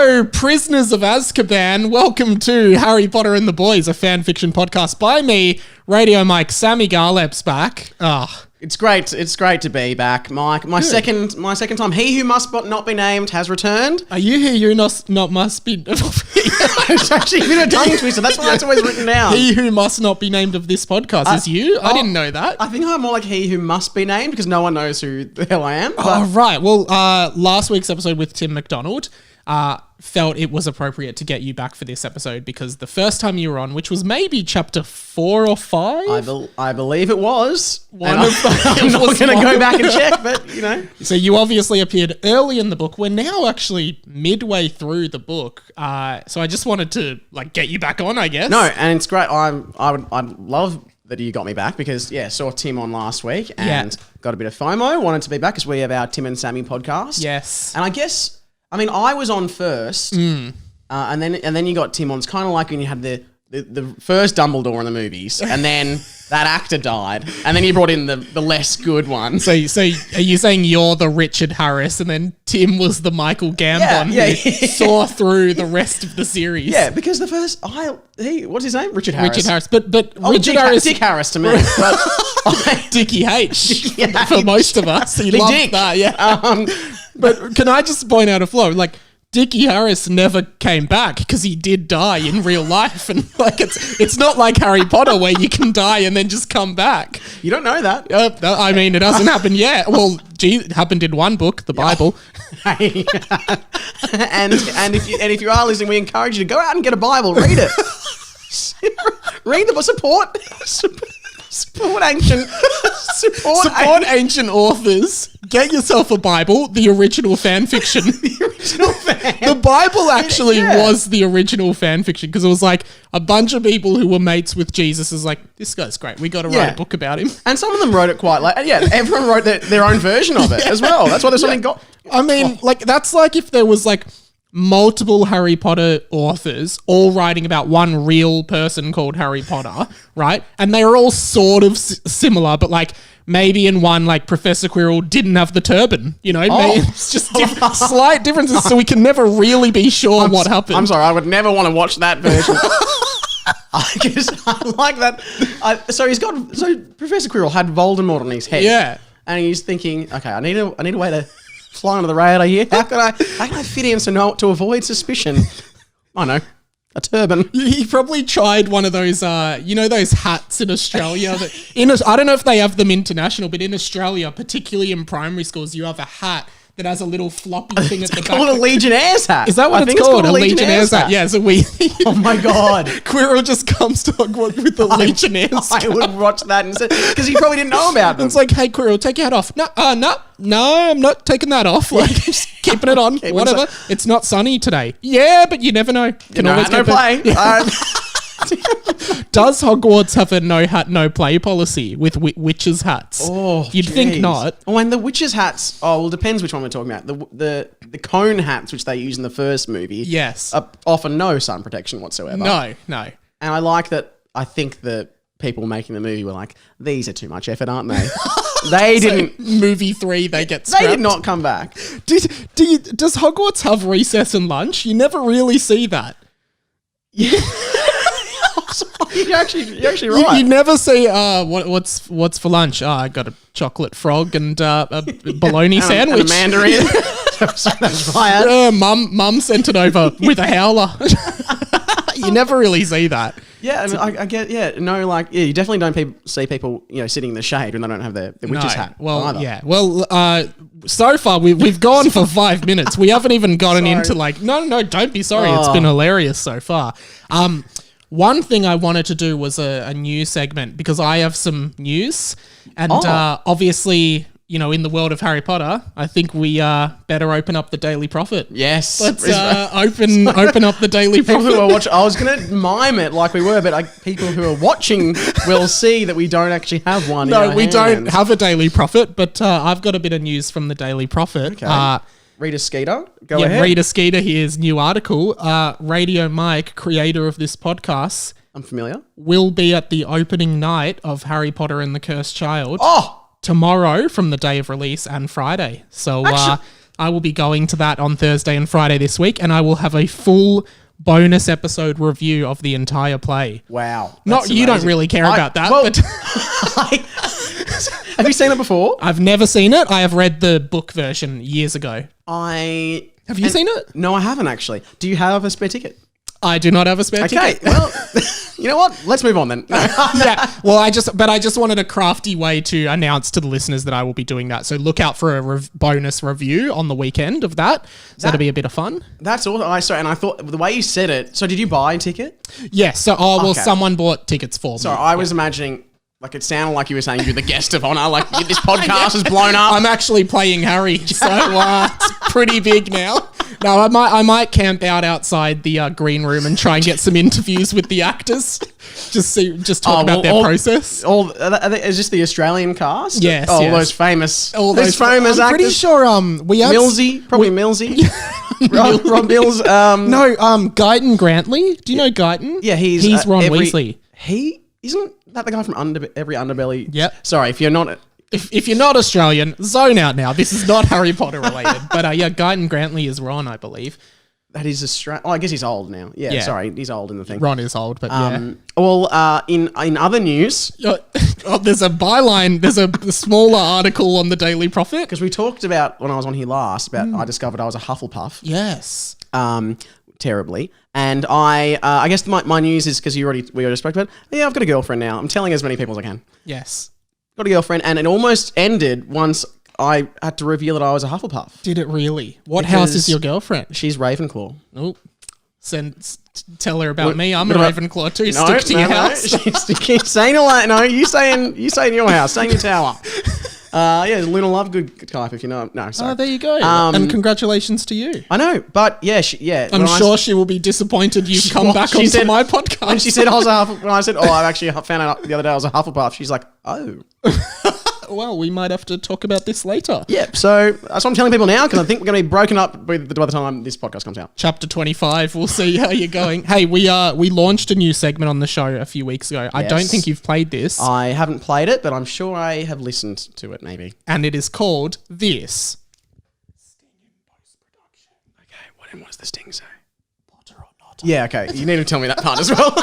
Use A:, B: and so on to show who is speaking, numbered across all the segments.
A: Hello, prisoners of Azkaban. Welcome to Harry Potter and the Boys, a fan fiction podcast by me, Radio Mike. Sammy Garlepp's back.
B: It's great. It's great to be back, Mike. My second time. He who must not be named has returned.
A: Are you here? You not must be.
B: It's actually been a tongue twister. That's why it's always written down.
A: He who must not be named of this podcast is you. I didn't know that.
B: I think I'm more like he who must be named because no one knows who the hell I am.
A: Oh, right. Well, last week's episode with Tim McDonald felt it was appropriate to get you back for this episode because the first time you were on, which was maybe chapter 4 or 5?
B: I believe it was.
A: I'm
B: not going to go back and check, but you know.
A: So you obviously appeared early in the book. We're now actually midway through the book. So I just wanted to get you back on, I guess.
B: No, and it's great. I'd love that you got me back because, saw Tim on last week and got a bit of FOMO. Wanted to be back because we have our Tim and Sammy podcast.
A: Yes.
B: And I guess, I was on first and then you got Tim on. It's kind of like when you had the first Dumbledore in the movies and then that actor died and then you brought in the less good one.
A: So are you saying you're the Richard Harris and then Tim was the Michael Gambon who saw through the rest of the series?
B: Yeah, because the first, what's his name? Richard Harris.
A: Richard Harris. But Richard Harris.
B: Dick Harris to me. But
A: Dickie H for most of us. He loved
B: Dick.
A: That, yeah. But can I just point out a flaw? Dickie Harris never came back because he did die in real life, and it's not like Harry Potter where you can die and then just come back.
B: You don't know that.
A: It hasn't happened yet. Well, it happened in one book, the Bible.
B: and if you are listening, we encourage you to go out and get a Bible, read it, read the support
A: ancient authors. Get yourself a Bible, the original fan fiction. The Bible actually was the original fan fiction because it was a bunch of people who were mates with Jesus is this guy's great. We got to write a book about him.
B: And some of them wrote it quite late. And everyone wrote their own version of it as well. That's why there's something got.
A: That's if there was multiple Harry Potter authors all writing about one real person called Harry Potter, right? And they were all sort of similar, but maybe in one, Professor Quirrell didn't have the turban, maybe it's just slight differences, so we can never really be sure what happened.
B: I'm sorry, I would never want to watch that version. I like that. So Professor Quirrell had Voldemort on his head.
A: Yeah.
B: And he's thinking, okay, I need a way to fly under the radar here. How can I fit in to avoid suspicion? I know. A turban.
A: He probably tried one of those, those hats in Australia. I don't know if they have them international, but in Australia, particularly in primary schools, you have a hat that has a little floppy thing at the back.
B: It's called a Legionnaires hat.
A: Is that what it's called? A Legionnaires hat. Yeah, so
B: oh my God.
A: Quirrell just comes to Hogwarts with the Legionnaires.
B: I would watch that instead because he probably didn't know about them.
A: It's hey Quirrell, take your hat off. No, I'm not taking that off. Just keeping it on. Whatever. It's not sunny today. Yeah, but you never know.
B: Can always no play.
A: Does Hogwarts have a no hat, no play policy with witches' hats?
B: Oh,
A: you'd think not.
B: Oh, and the witches' hats. Oh, well, depends which one we're talking about. The cone hats, which they use in the first movie,
A: yes,
B: offer no sun protection whatsoever.
A: No.
B: And I like that. I think the people making the movie were these are too much effort, aren't they? They didn't.
A: Movie 3, they get scrapped.
B: They did not come back.
A: Does Hogwarts have recess and lunch? You never really see that.
B: Yeah. You're actually right.
A: You never see what's for lunch? I got a chocolate frog and a bologna sandwich.
B: And a mandarin. That's right.
A: Mum sent it over with a howler. You never really see that.
B: Yeah, I get. Yeah, no, you definitely don't see people sitting in the shade when they don't have their witch's hat.
A: Well,
B: either.
A: yeah. Well, so far we've gone for 5 minutes. We haven't even gotten into no, don't be sorry. It's been hilarious so far. One thing I wanted to do was a news segment because I have some news, and obviously, in the world of Harry Potter, I think we better open up the Daily Prophet.
B: Yes,
A: let's open up the Daily Prophet.
B: People who are watching, I was going to mime it like we were, but people who are watching will see that we don't actually have one.
A: No, we don't have a Daily Prophet, but I've got a bit of news from the Daily Prophet.
B: Okay. Rita Skeeter, go ahead.
A: Rita Skeeter, here's new article. Radio Mike, creator of this podcast,
B: I'm familiar,
A: will be at the opening night of Harry Potter and the Cursed Child.
B: Oh!
A: Tomorrow from the day of release and Friday. So I will be going to that on Thursday and Friday this week, and I will have a full bonus episode review of the entire play.
B: Wow.
A: Not you don't really care about that, but
B: have you seen it before?
A: I've never seen it. I have read the book version years ago.
B: Have
A: you seen it?
B: No, I haven't actually. Do you have a spare ticket?
A: I do not have a spare ticket.
B: Okay, well, you know what? Let's move on then.
A: Yeah. Well, I just wanted a crafty way to announce to the listeners that I will be doing that. So look out for a bonus review on the weekend of that. So that'll be a bit of fun.
B: That's all. And I thought the way you said it. So did you buy a ticket?
A: Yes. So someone bought tickets for me.
B: So I was imagining. Like, it sounded like you were saying you're the guest of honor. Like, this podcast has blown up.
A: I'm actually playing Harry, so it's pretty big now. No, I might camp out outside the green room and try and get some interviews with the actors. Just talk about their process.
B: Is this the Australian cast?
A: Yes.
B: All
A: yes.
B: those famous,
A: all those famous
B: actors.
A: I'm pretty sure we have
B: Millsy, probably Millsy. Rob Mills.
A: No, Guyton Grantley. Do you know Guyton?
B: Yeah, he's
A: Ron Weasley.
B: He isn't that the guy from every Underbelly?
A: Yep.
B: Sorry, if you're not.
A: If you're not Australian, zone out now. This is not Harry Potter related. But yeah, Guyton Grantley is Ron, I believe.
B: That is Australian. Oh, I guess he's old now. Yeah, sorry, he's old in the thing.
A: Ron is old, but yeah.
B: Well, in other news,
A: there's a byline. There's a smaller article on the Daily Prophet
B: because we talked about when I was on here last about I discovered I was a Hufflepuff.
A: Yes.
B: Terribly, and I guess my news is because we already spoke about it. Yeah, I've got a girlfriend now. I'm telling as many people as I can.
A: Yes.
B: Got a girlfriend, and it almost ended once I had to reveal that I was a Hufflepuff.
A: Did it really? What house is your girlfriend?
B: She's Ravenclaw.
A: Oh, tell her about me. I'm a Ravenclaw too. Stick to your house.
B: She keeps saying all that. No, you stay in your house. Stay in your tower. Yeah, Luna Lovegood type, if you know. No, sorry.
A: Oh, there you go. And congratulations to you.
B: I know, but yeah,
A: I'm sure she will be disappointed you've come back onto my podcast.
B: When she said I was when I said, I actually found out the other day I was a Hufflepuff, she's like, oh.
A: Well, we might have to talk about this later.
B: Yep. So that's what I'm telling people now because I think we're going to be broken up by the time this podcast comes out.
A: Chapter 25. We'll see how you're going. Hey, we launched a new segment on the show a few weeks ago. Yes. I don't think you've played this.
B: I haven't played it, but I'm sure I have listened to it maybe.
A: And it is called This.
B: Sting in post-production. Okay, what does the sting say? Potter or not? Yeah, okay. You need to tell me that part as well.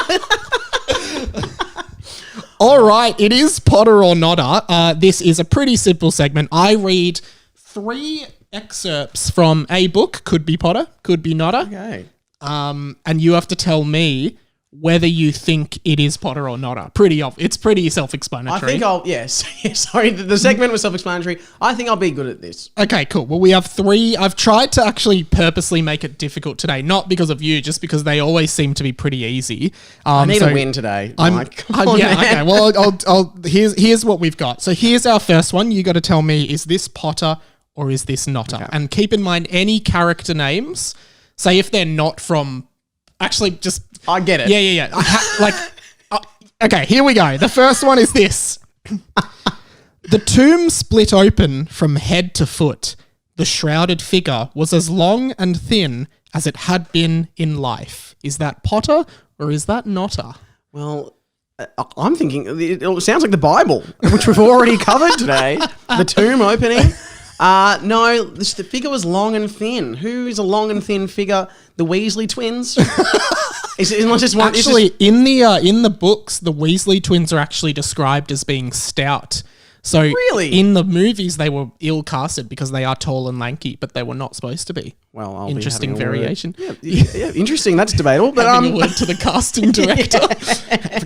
A: All right, it is Potter or Notter. This is a pretty simple segment. I read 3 excerpts from a book. Could be Potter, could be Notter.
B: Okay.
A: And you have to tell me whether you think it is Potter or Notter. It's pretty self-explanatory.
B: I think sorry, the segment was self-explanatory. I think I'll be good at this.
A: Okay, cool. Well, we have 3. I've tried to actually purposely make it difficult today, not because of you, just because they always seem to be pretty easy.
B: I need a win today.
A: Okay. Well, here's what we've got. So here's our first one. You got to tell me, is this Potter or is this Notter? Okay. And keep in mind any character names. Say if they're not from. Actually, just.
B: I get it.
A: Yeah. Okay, here we go. The first one is this. The tomb split open from head to foot. The shrouded figure was as long and thin as it had been in life. Is that Potter or is that Notter?
B: Well, I'm thinking it sounds like the Bible, which we've already covered today. The tomb opening. No, the figure was long and thin. Who is a long and thin figure? The Weasley twins?
A: In the books, the Weasley twins are actually described as being stout. So
B: really?
A: In the movies, they were ill casted because they are tall and lanky, but they were not supposed to be.
B: Well, I'll
A: interesting variation.
B: Yeah, interesting. That's debatable. But
A: having a word to the casting director.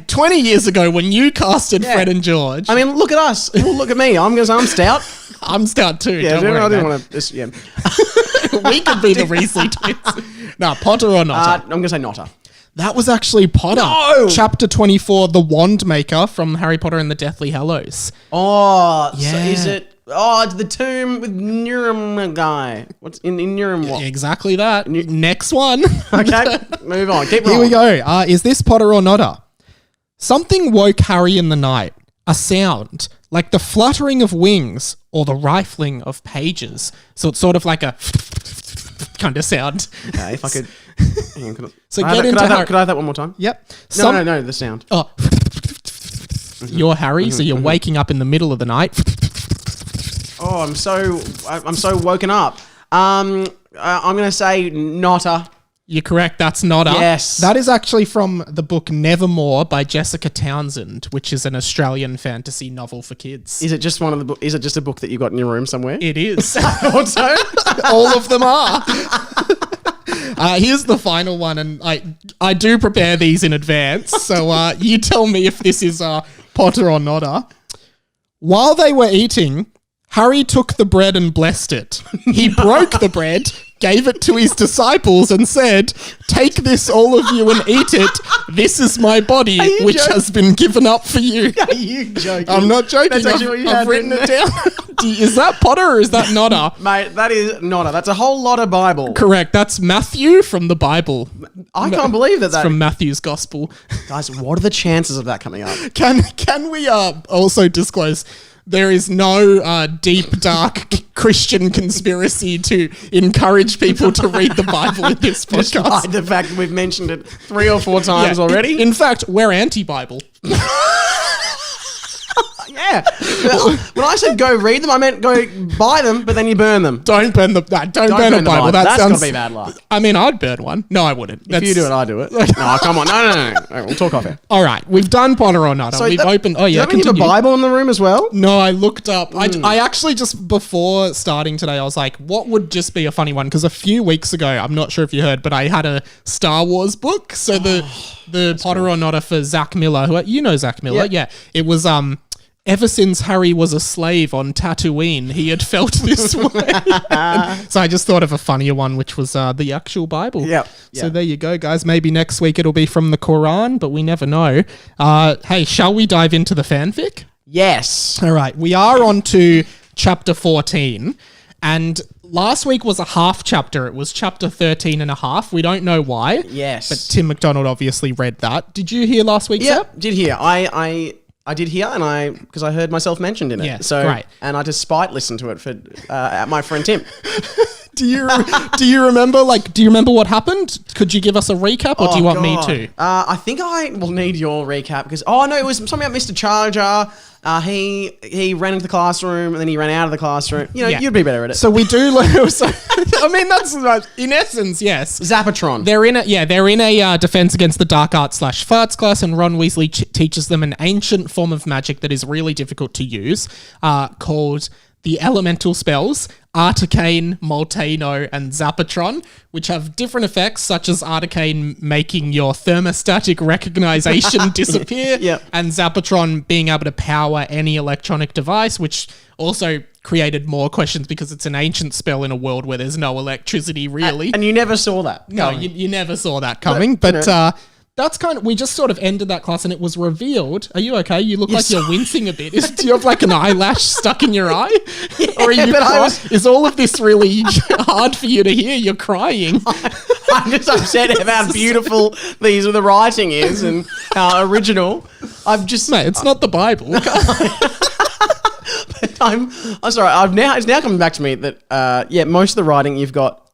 A: 20 years ago, when you casted Fred and George.
B: I mean, look at us. Well, look at me. I'm stout.
A: I'm stout too.
B: Yeah, I didn't want to. Yeah.
A: We could be the Weasley twins. No, Potter or Notter?
B: I'm going to say Notter.
A: That was actually Potter.
B: No!
A: Chapter 24, The Wand Maker from Harry Potter and the Deathly Hallows.
B: Oh, yeah. So is it... Oh, it's the tomb with Nurem guy. What's in Nurem what?
A: Exactly that. Next one.
B: Okay, move on. Keep rolling.
A: Here we go. Is this Potter or Notter? Something woke Harry in the night. A sound, like the fluttering of wings or the rifling of pages. So it's sort of like a kind of sound.
B: Okay, if I could... Hang on,
A: could
B: I have that one more time?
A: Yep.
B: No, the sound.
A: Oh. You're Harry, so you're waking up in the middle of the night.
B: Oh, I'm so woken up. I'm going to say Notta.
A: You're correct. That's Notta.
B: Yes.
A: That is actually from the book Nevermore by Jessica Townsend, which is an Australian fantasy novel for kids.
B: Is it just one of the book? Is it just a book that you got in your room somewhere?
A: It is.
B: I thought so.
A: All of them are. Here's the final one, and I do prepare these in advance, so you tell me if this is Potter or Notta. While they were eating, Harry took the bread and blessed it. He broke the bread, gave it to his disciples and said, "Take this, all of you, and eat it. This is my body, which has been given up for you."
B: Are you joking?
A: I'm not joking.
B: That's actually what you
A: I've
B: had
A: written
B: written
A: it down. Is that Potter or is that Notta?
B: Mate, that is Notta. That's a whole lot of Bible.
A: Correct. That's Matthew from the Bible.
B: I can't believe that.
A: It's from Matthew's Gospel.
B: Guys, what are the chances of that coming up?
A: Can we also disclose there is no deep, dark Christian conspiracy to encourage people to read the Bible in this podcast?
B: Despite the fact that we've mentioned it 3 or 4 times already.
A: In fact, we're anti-Bible.
B: Yeah. When I said go read them, I meant go buy them, but then you burn them.
A: Don't burn the Don't burn a
B: the
A: Bible.
B: That's gotta be bad luck.
A: I mean, I'd burn one. No, I wouldn't.
B: If you do it, I do it. No, come on. No. We'll talk off here.
A: All right, we've done Potter or Notta. We've opened. Oh yeah,
B: do you have a Bible in the room as well?
A: No, I looked up. I actually just before starting today, I was like, what would just be a funny one? Because a few weeks ago, I'm not sure if you heard, but I had a Star Wars book. So the Potter or Notta for Zach Miller, who you know Zach Miller, yeah. It was ever since Harry was a slave on Tatooine, he had felt this way. So I just thought of a funnier one, which was the actual Bible.
B: Yep.
A: So there you go, guys. Maybe next week it'll be from the Quran, but we never know. Hey, shall we dive into the fanfic?
B: Yes.
A: All right. We are on to chapter 14. And last week was a half chapter. It was chapter 13 and a half. We don't know why.
B: Yes.
A: But Tim McDonald obviously read that. Did you hear last week's
B: Yeah,
A: ep?
B: did hear. I did hear, and because I heard myself mentioned in it.
A: Yeah,
B: so
A: great.
B: And I despite listened to it for at my friend Tim.
A: Do you remember what happened? Could you give us a recap, or do you want me to?
B: I think I will need your recap because it was something about Mr. Charger. He ran into the classroom and then he ran out of the classroom. You know, you'd be better at it.
A: So we do. I mean, that's in essence, yes.
B: Zappatron.
A: They're in a defense against the dark arts / farts class, and Ron Weasley teaches them an ancient form of magic that is really difficult to use, called the elemental spells Articane, Molteno, and Zappatron, which have different effects, such as Articane making your thermostatic recognition disappear, and Zappatron being able to power any electronic device, which also created more questions because it's an ancient spell in a world where there's no electricity, really.
B: And you never saw that.
A: No, you never saw that coming, but that's kind of, we just sort of ended that class and it was revealed. Are you okay? You look like you're wincing a bit. Do you have like an eyelash stuck in your eye? Or are you crying? Is all of this really hard for you to hear? You're crying.
B: I'm just upset about how beautiful the writing is and how original.
A: Mate, it's not the Bible.
B: But I'm sorry. It's now coming back to me that most of the writing you've got.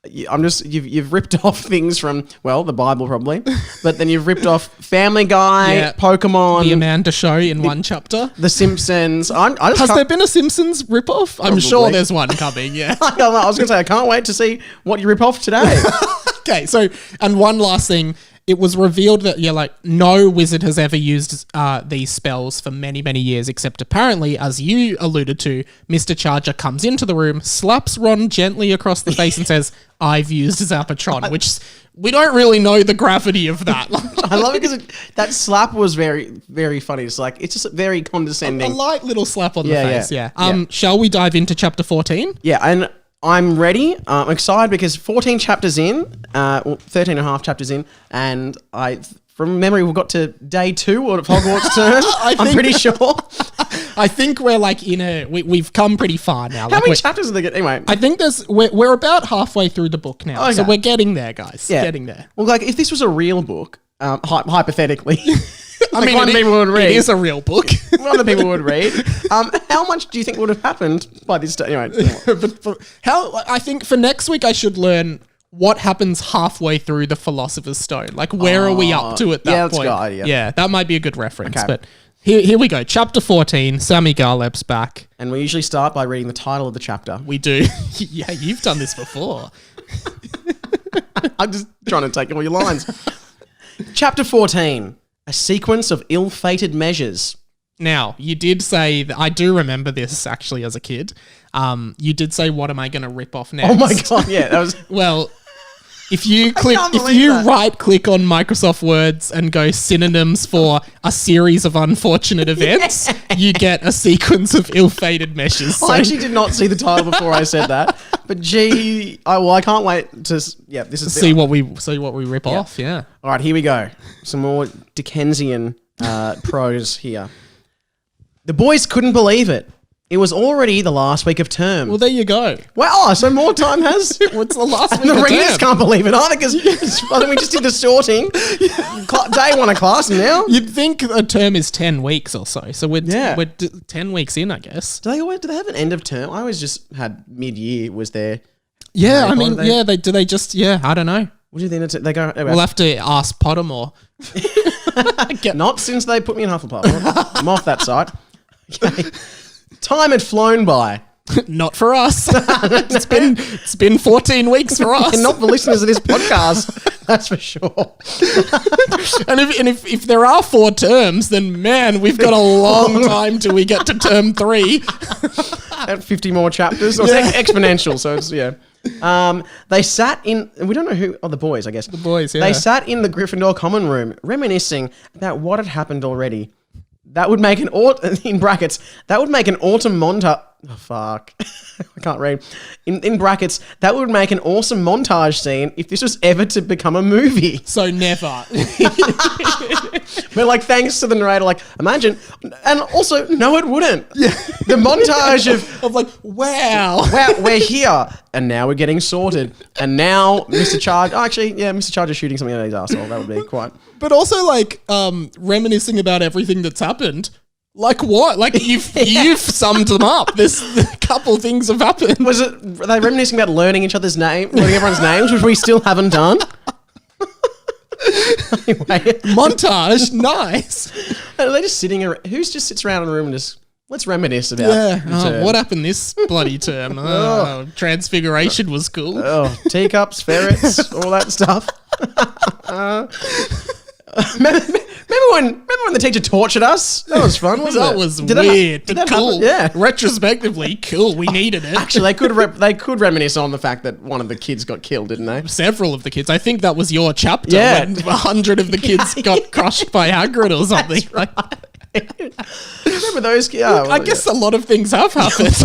B: You've ripped off things from the Bible probably, but then you've ripped off Family Guy, Pokemon,
A: the Amanda Show in one chapter,
B: The Simpsons.
A: Has there been a Simpsons ripoff? I'm sure there's one coming. Yeah,
B: I was going to say I can't wait to see what you rip off today.
A: Okay, so and one last thing. It was revealed that no wizard has ever used these spells for many, many years, except apparently, as you alluded to, Mr. Charger comes into the room, slaps Ron gently across the face and says, "I've used Zappatron," which we don't really know the gravity of that.
B: I love it because that slap was very, very funny. It's just very condescending.
A: A light little slap on the face, yeah. Shall we dive into chapter 14?
B: Yeah, and I'm ready. I'm excited because 14 chapters in, 13 and a half chapters in, and from memory, we've got to day 2 of Hogwarts turn. I'm pretty sure.
A: I think we're we've come pretty far now.
B: How many chapters are there? Anyway,
A: I think we're about halfway through the book now,
B: okay.
A: So we're getting there, guys.
B: Yeah.
A: Getting there.
B: Well, if this was a real book, hypothetically.
A: I mean,
B: people would read.
A: It is a real book.
B: Other people would read. How much do you think would have happened by this time? Anyway,
A: I think for next week I should learn what happens halfway through the Philosopher's Stone. Where are we up to at that point?
B: That's a good idea.
A: Yeah, that might be a good reference.
B: Okay.
A: But Here we go. Chapter 14, Sammy Garlepp's back.
B: And we usually start by reading the title of the chapter.
A: We do. Yeah, you've done this before.
B: I'm just trying to take all your lines. Chapter 14, a sequence of ill-fated measures.
A: Now, you did say, that I do remember this actually as a kid. You did say, what am I going to rip off next?
B: Oh my God, yeah. That was...
A: Well, if you right click on Microsoft Words and go synonyms for a series of unfortunate events, you get a sequence of ill-fated measures. So
B: I actually did not see the title before I said that, but gee, I can't wait to
A: see what we rip off. Yeah.
B: All right, here we go. Some more Dickensian prose here. The boys couldn't believe it. It was already the last week of term.
A: Well, there you go.
B: Wow, so more time has...
A: What's the last week
B: and
A: of
B: the
A: term?
B: readers can't believe it either because I think we just did the sorting. Day one of class now.
A: You'd think a term is 10 weeks or so. So we're 10 weeks in, I guess.
B: Do they have an end of term? I always just had mid-year was there.
A: Yeah, I mean, yeah, I don't know.
B: What do you think? They go...
A: We'll have to ask Pottermore.
B: Not since they put me in Hufflepuff. I'm off that site. Okay. Time had flown by.
A: Not for us. It's been 14 weeks for us.
B: And not for listeners of this podcast. That's for sure.
A: And if there are 4 terms, then man, we've got a long time till we get to term 3.
B: And 50 more chapters. It's exponential. So it's they sat in. We don't know who. Oh, the boys, I guess.
A: The boys. Yeah.
B: They sat in the Gryffindor common room, reminiscing about what had happened already. That would make an in brackets. That would make an autumn montage. Oh fuck, I can't read. In brackets, that would make an awesome montage scene if this was ever to become a movie.
A: So never.
B: But like, thanks to the narrator, like imagine, and also no, it wouldn't. Yeah. The montage
A: of like, wow,
B: we're here, and now we're getting sorted, and now Mr. Charge. Oh, actually, yeah, Mr. Charge is shooting something at his asshole. That would be quite.
A: But also like reminiscing about everything that's happened. Like what? Like you've summed them up. There's a couple things have happened.
B: Were they reminiscing about learning everyone's names, which we still haven't done? Anyway,
A: montage, nice.
B: And they're just sitting around. Who just sits around in a room and just let's reminisce about
A: what happened this bloody term. Transfiguration was cool.
B: Oh, teacups, ferrets, all that stuff. Remember when the teacher tortured us? That was fun, wasn't it?
A: That was weird.
B: Did that
A: cool.
B: Yeah.
A: Retrospectively, cool. We needed it.
B: Actually, they could reminisce on the fact that one of the kids got killed, didn't they?
A: Several of the kids. I think that was your chapter.
B: Yeah.
A: When 100 of the kids got crushed by Hagrid or something.
B: That's right. Remember those kids?
A: I guess a lot of things have happened.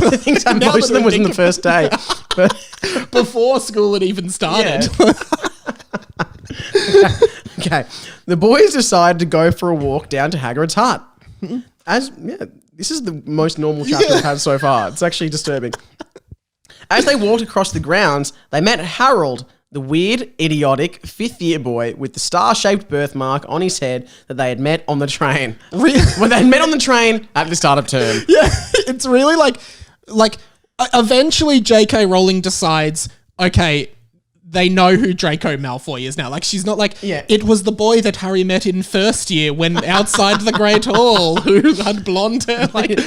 B: Most of them was in the first day. But
A: before school had even started.
B: Yeah. Okay. The boys decide to go for a walk down to Hagrid's hut. This is the most normal chapter we've had so far. It's actually disturbing. As they walked across the grounds, they met Harold, the weird, idiotic 5th-year boy with the star-shaped birthmark on his head that they had met on the train.
A: Really?
B: Well, they had met on the train at the start of term.
A: Yeah, it's really like eventually J.K. Rowling decides, okay, they know who Draco Malfoy is now. Like, she's not like, it was the boy that Harry met in first year when outside the Great Hall who had blonde hair. Like,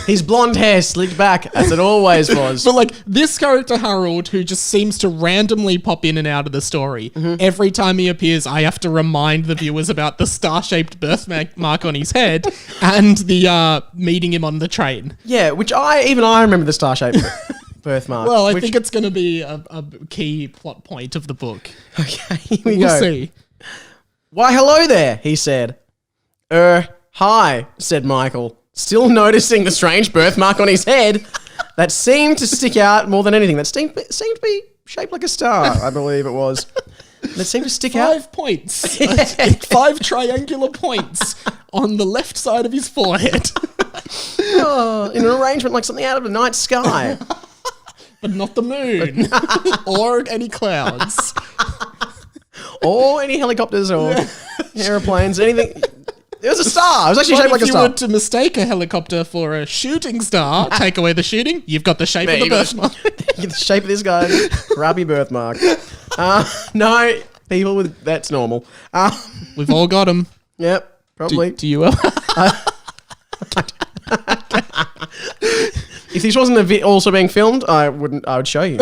B: his blonde hair slicked back as it always was.
A: But like this character, Harold, who just seems to randomly pop in and out of the story. Every time he appears, I have to remind the viewers about the star-shaped birthmark on his head and the meeting him on the train.
B: Yeah, which I remember the star-shaped birthmark.
A: Well, I think it's going to be a key plot point of the book.
B: Okay, here we
A: We'll
B: go.
A: see.
B: Why, hello there, he said. Hi, said Michael, still noticing the strange birthmark on his head that seemed to stick out more than anything. That seemed to be shaped like a star, I believe it was. That seemed to stick out.
A: 5 points. 5 triangular points on the left side of his forehead.
B: In an arrangement like something out of the night sky.
A: But not the moon. Or any clouds.
B: Or any helicopters or aeroplanes, anything. It was a star. It was actually shaped like a star.
A: If you were to mistake a helicopter for a shooting star, take away the shooting, you've got the shape of the birthmark.
B: The shape of this guy's crappy birthmark. No, people that's normal.
A: We've all got them.
B: Yep, probably.
A: Do you ever?
B: If this wasn't also being filmed, I would show you.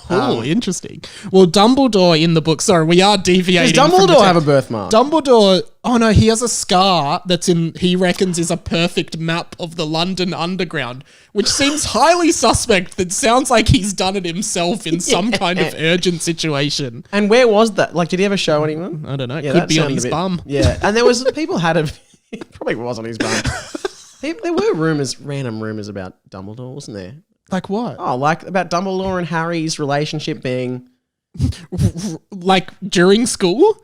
A: Oh, interesting. Well, Dumbledore in the book. Sorry, we are deviating.
B: Does Dumbledore have a birthmark?
A: Dumbledore. Oh no, he has a scar that's in. He reckons is a perfect map of the London Underground, which seems highly suspect. That sounds like he's done it himself in some kind of urgent situation.
B: And where was that? Like, did he ever show anyone?
A: I don't know. Yeah, could be on his bum.
B: Yeah, and there was people had a. It probably was on his bum. There were random rumors about Dumbledore, wasn't there?
A: Like what?
B: Oh, like about Dumbledore and Harry's relationship being
A: like during school.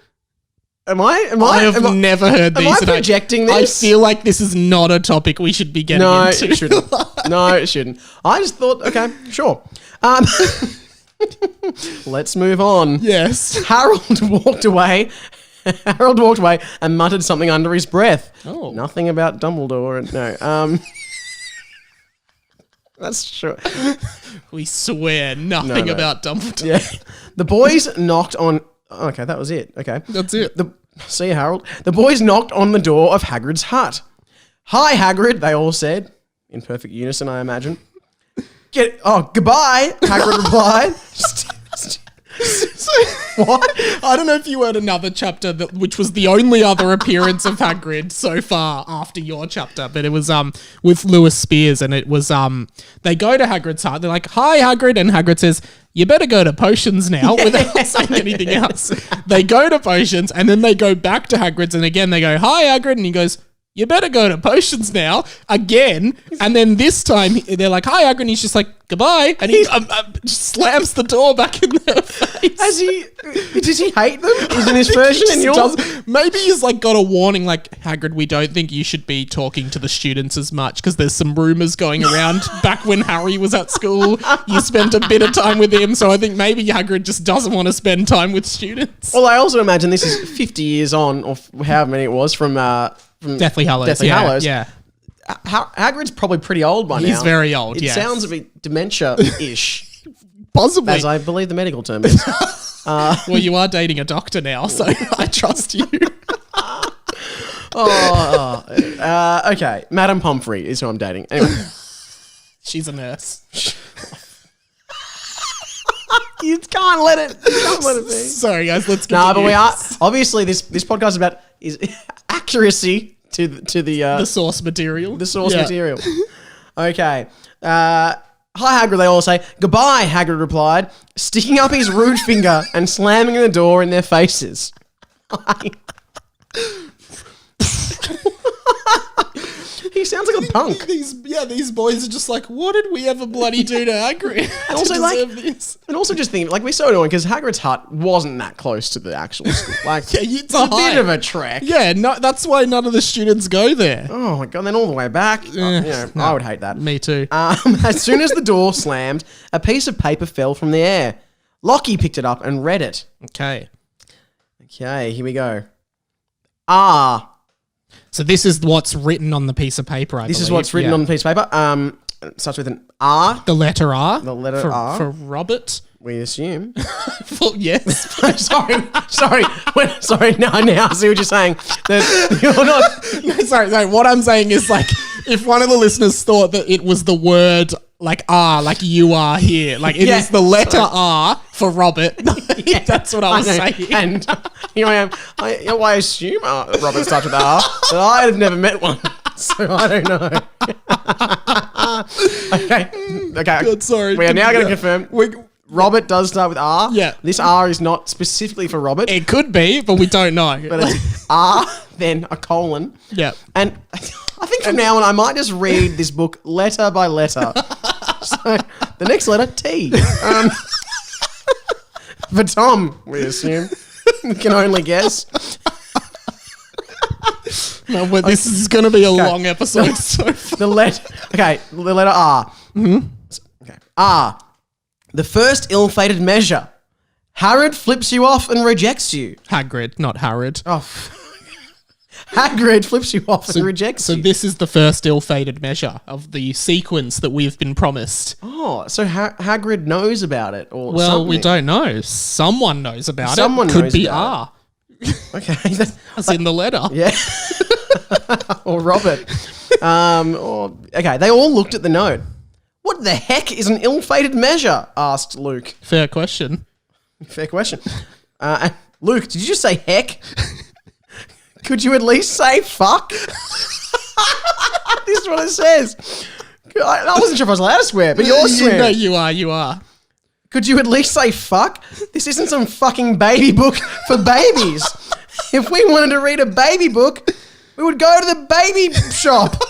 B: I
A: have never heard these.
B: Am I projecting this?
A: I feel like this is not a topic we should be getting into.
B: It shouldn't. No, it shouldn't. I just thought, okay, sure. Let's move on.
A: Yes.
B: Harold walked away and muttered something under his breath.
A: Oh.
B: Nothing about Dumbledore. No. That's true.
A: We swear nothing about Dumbledore.
B: Yeah. The boys knocked on... Okay, that was it. Okay.
A: That's it.
B: See you, Harold. The boys knocked on the door of Hagrid's hut. Hi, Hagrid, they all said. In perfect unison, I imagine. Goodbye, Hagrid replied.
A: What? I don't know if you heard another chapter which was the only other appearance of Hagrid so far after your chapter, but it was with Lewis Spears, and it was they go to Hagrid's hut. They're like, "Hi, Hagrid," and Hagrid says, "You better go to potions now," without saying anything else. They go to potions, and then they go back to Hagrid's, and again they go, "Hi, Hagrid," and he goes, "You better go to potions now," again. And then this time they're like, "Hi, Hagrid," and he's just like, "Goodbye," and he just slams the door back in their face.
B: Does he hate them? Is in his version and yours?
A: Maybe he's like got a warning like, "Hagrid, we don't think you should be talking to the students as much because there's some rumors going around back when Harry was at school. You spent a bit of time with him, so I think maybe Hagrid just doesn't want to spend time with students."
B: Well, I also imagine this is 50 years on, or however many it was, from
A: Deathly Hallows.
B: Yeah. Hagrid's probably pretty old by now.
A: He's very old,
B: It sounds a bit dementia-ish.
A: Possibly.
B: As I believe the medical term is.
A: Well, you are dating a doctor now, so I trust you.
B: Okay. Madame Pomfrey is who I'm dating. Anyway.
A: She's a nurse.
B: You can't let it be.
A: Sorry, guys, let's get
B: but we are... Obviously, this podcast is accuracy to the
A: source material.
B: The source material. Okay. Hi, Hagrid, they all say. Goodbye, Hagrid replied, sticking up his rude finger and slamming the door in their faces. He sounds like a punk.
A: These boys are just like, what did we ever bloody do to Hagrid?
B: And also, this? And also just thinking, like, we're so annoying because Hagrid's hut wasn't that close to the actual school. Like, it's a bit of a trek.
A: Yeah, no, that's why none of the students go there.
B: Oh my god! Then all the way back. I would hate that.
A: Me too.
B: As soon as the door slammed, a piece of paper fell from the air. Lockie picked it up and read it. Okay, here we go.
A: So this is what's written on the piece of paper, I believe.
B: This is what's written on the piece of paper. It starts with an R.
A: The letter R.
B: The letter R.
A: For Robert.
B: We assume.
A: Well, yes.
B: sorry. Now I see what you're saying. You're not...
A: No, sorry. What I'm saying is, like, if one of the listeners thought that it was the word, like, R, like you are here. Like, it is the letter R for Robert. That's what I was saying.
B: And here I am. I assume Robert starts with R, but I have never met one. So I don't know. Okay.
A: God, sorry.
B: We are now going to confirm. Robert does start with R.
A: Yeah.
B: This R is not specifically for Robert.
A: It could be, but we don't know.
B: But it's R, then a colon.
A: Yeah.
B: And I think from now on, I might just read this book letter by letter. So the next letter, T. For Tom, we assume. We can only guess.
A: No, but this is going to be a long episode.
B: The letter R.
A: Mm-hmm.
B: Okay. R. The first ill-fated measure. Hagrid flips you off and rejects you.
A: Hagrid, not Harrod.
B: Oh. Hagrid flips you off and rejects you.
A: So this is the first ill-fated measure of the sequence that we've been promised.
B: Oh, so Hagrid knows about it? Or
A: well,
B: something.
A: We don't know. Someone knows about
B: Someone
A: it. Could
B: knows
A: be
B: about
A: R.
B: Okay.
A: That's in the letter.
B: Yeah. Or Robert. Okay, they all looked at the note. What the heck is an ill-fated measure? Asked Luke.
A: Fair question.
B: Fair question. Luke, did you just say heck? Could you at least say fuck? This is what it says. I wasn't sure if I was allowed to swear, but you're swearing.
A: No, you are.
B: Could you at least say fuck? This isn't some fucking baby book for babies. If we wanted to read a baby book, we would go to the baby shop.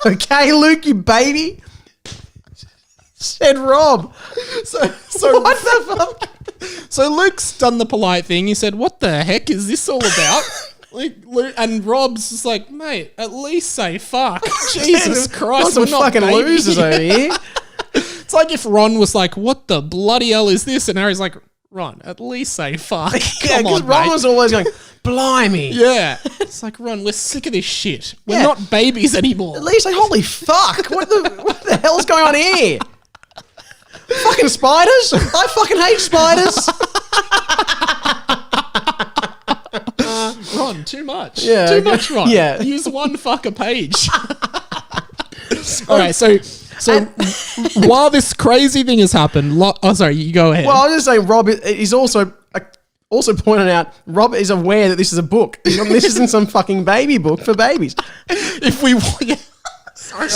B: Okay, Luke, you baby? Said Rob.
A: So
B: What the fuck?
A: So Luke's done the polite thing. He said, "What the heck is this all about?" And Rob's just like, "Mate, at least say fuck." Jesus Christ,
B: we're not fucking losers over here.
A: It's like if Ron was like, "What the bloody hell is this?" And Harry's like, "Ron, at least say fuck."
B: Yeah, because Ron was always going, "Blimey."
A: Yeah. It's like, Ron, we're sick of this shit. We're not babies anymore.
B: At least say, "Holy fuck. What the hell's going on here?" Fucking spiders. I fucking hate spiders.
A: Ron, too much.
B: Yeah,
A: too much, Ron.
B: Yeah.
A: Use one fuck a page. All right, so while this crazy thing has happened, sorry, you go ahead.
B: Well, I was just saying, Rob is also pointing out, Rob is aware that this is a book. This isn't some fucking baby book for babies.
A: If we want... Sorry,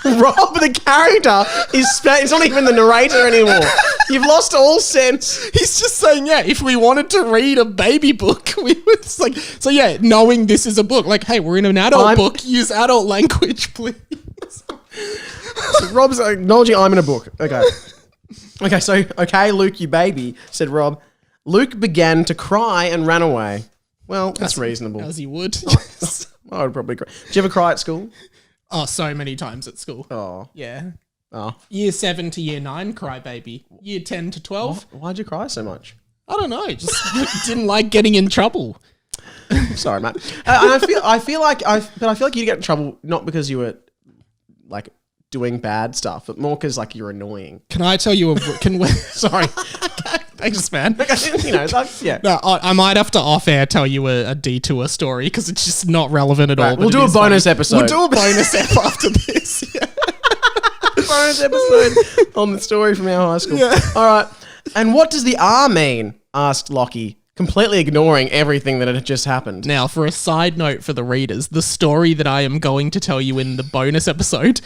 B: Rob, the character, is not even the narrator anymore. You've lost all sense.
A: He's just saying, if we wanted to read a baby book, we would like. So knowing this is a book, like, hey, we're in an adult book. Use adult language, please.
B: So Rob's acknowledging I'm in a book. Okay. Okay, Luke, you baby, said Rob. Luke began to cry and ran away. Well, that's reasonable.
A: As he would.
B: I would probably cry. Did you ever cry at school?
A: Oh, so many times at school.
B: Oh.
A: Yeah.
B: Oh.
A: Year 7 to year 9, cry baby. Year 10 to 12.
B: Why'd you cry so much?
A: I don't know. Just didn't like getting in trouble.
B: Sorry, Matt. And I feel like you get in trouble not because you were like doing bad stuff, but more because like you're annoying.
A: Can I tell you sorry. Thanks, man. No, I might have to off-air tell you a detour story because it's just not relevant at all.
B: We'll do a bonus episode.
A: We'll do a bonus ep after this. Yeah.
B: Bonus episode on the story from our high school. Yeah. All right. And what does the R mean? Asked Lockie, completely ignoring everything that had just happened.
A: Now, for a side note for the readers, the story that I am going to tell you in the bonus episode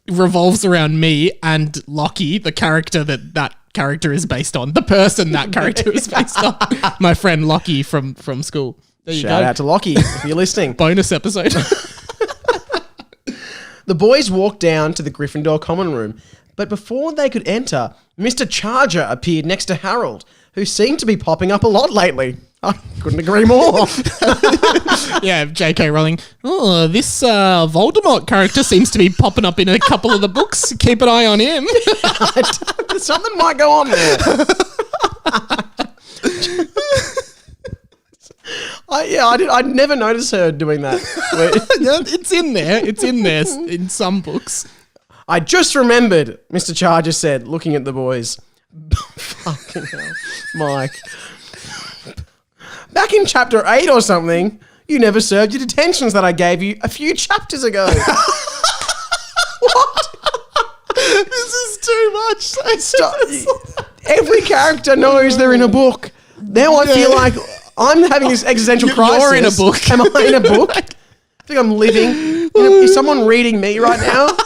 A: revolves around me and Lockie, the character that character is based on. The person that character is based on. My friend Lockie from school. There you go.
B: Shout out to Lockie if you're listening.
A: Bonus episode.
B: The boys walked down to the Gryffindor common room, but before they could enter, Mr. Charger appeared next to Harold, who seemed to be popping up a lot lately. I couldn't agree more.
A: Yeah, J.K. Rowling. Oh, this Voldemort character seems to be popping up in a couple of the books. Keep an eye on him.
B: Something might go on there. I'd never noticed her doing that.
A: Yeah, it's in there. It's in there in some books.
B: I just remembered, Mr. Charger said, looking at the boys. Fucking hell, Mike. Back in chapter 8 or something, you never served your detentions that I gave you a few chapters ago. What?
A: This is too much.
B: Stop. Every character knows they're in a book. Now I feel like I'm having this existential crisis.
A: You're in a book.
B: Am I in a book? I think I'm living. Is someone reading me right now?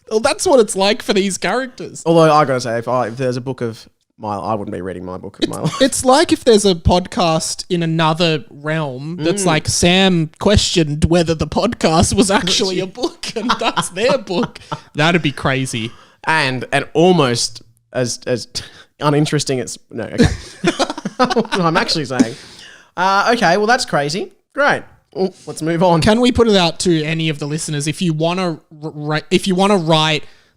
A: Well, that's what it's like for these characters.
B: Although I gotta say, if there's a book of I wouldn't be reading my book of my life.
A: It's like if there's a podcast in another realm that's like Sam questioned whether the podcast was actually a book and that's their book. That'd be crazy.
B: And almost as uninteresting as... No, okay. I'm actually saying. Okay, well, that's crazy. Great. Well, let's move on.
A: Can we put it out to any of the listeners? If you want to write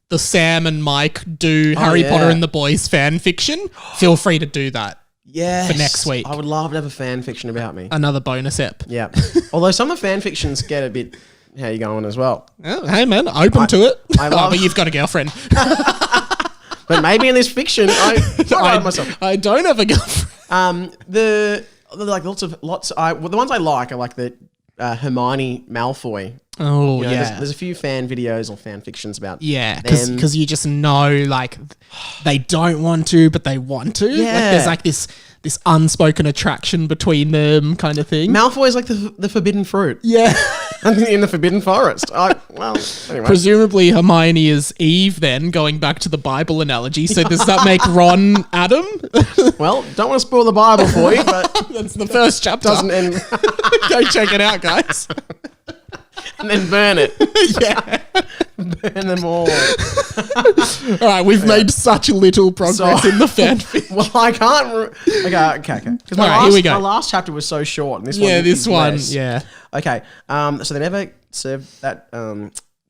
A: the Sam and Mike do Harry Potter and the Boys fan fiction, feel free to do that.
B: Yes.
A: For next week.
B: I would love to have a fan fiction about me.
A: Another bonus ep.
B: Yeah. Although some of the fan fictions get a bit how you going as well.
A: Oh, hey man, open to it. But you've got a girlfriend.
B: But maybe in this fiction, myself.
A: I don't have a girlfriend.
B: The ones I like are like the Hermione Malfoy
A: Oh,
B: You know,
A: yeah.
B: there's a few fan videos or fan fictions about
A: Yeah,
B: them.
A: because you just know, like, they don't want to, but they want to.
B: Yeah.
A: Like, there's, like, this unspoken attraction between them kind of thing.
B: Malfoy's like the forbidden fruit
A: Yeah.
B: in the Forbidden Forest. Anyway.
A: Presumably Hermione is Eve then, going back to the Bible analogy. So does that make Ron Adam?
B: Well, don't want to spoil the Bible for you, but
A: That's the first chapter.
B: doesn't end.
A: Go check it out, guys.
B: And then burn it.
A: Yeah.
B: Burn them all.
A: All right, we've made such little progress
B: So-
A: in the fanfic.
B: Well, I can't. Okay. Because
A: All right, here we go.
B: my last chapter was so short, and this
A: Yeah,
B: one.
A: this
B: is
A: one,
B: less.
A: yeah.
B: Okay. So they never served that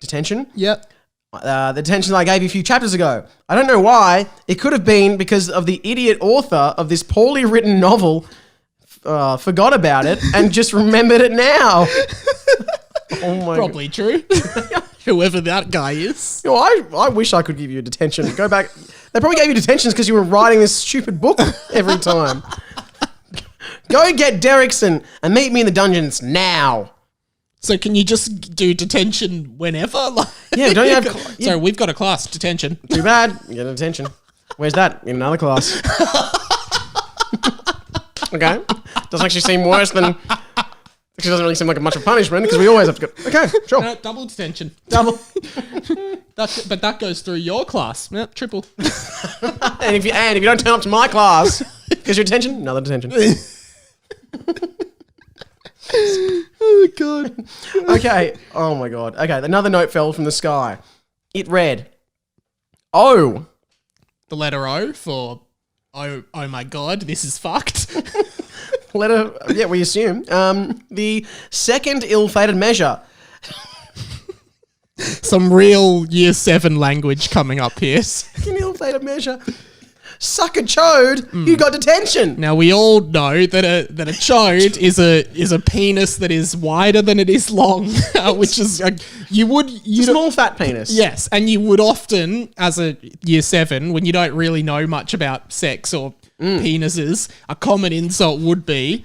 B: detention.
A: Yep.
B: The detention I gave you a few chapters ago. I don't know why. It could have been because of the idiot author of this poorly written novel forgot about it and just remembered it now. Oh my
A: Probably true. Whoever that guy is.
B: God. I wish I could give you a detention. Go back. They probably gave you detentions because you were writing this stupid book every time. Go get Derrickson and meet me in the dungeons now.
A: So can you just do detention whenever? Like,
B: Yeah, don't you have...
A: So we've got a class, detention.
B: Too bad. You get a detention. Where's that? In another class. Okay. Doesn't actually seem worse than... Actually doesn't really seem like much of a punishment because we always have to go... Okay, sure.
A: Double detention.
B: Double.
A: But that goes through your class. Yep, triple.
B: And if you don't turn up to my class because your detention, another detention.
A: Oh, God.
B: Okay. Oh, my God. Okay, another note fell from the sky. It read, "Oh."
A: The letter O for, oh my God, this is fucked.
B: Letter, yeah, we assume. The second ill-fated measure.
A: Some real year 7 language coming up here.
B: Second ill-fated measure. Suck a chode, you got detention.
A: Now we all know that a chode is a penis that is wider than it is long, which is you
B: Small fat penis.
A: yes, and you would often, as a year 7, when you don't really know much about sex or penises, a common insult would be,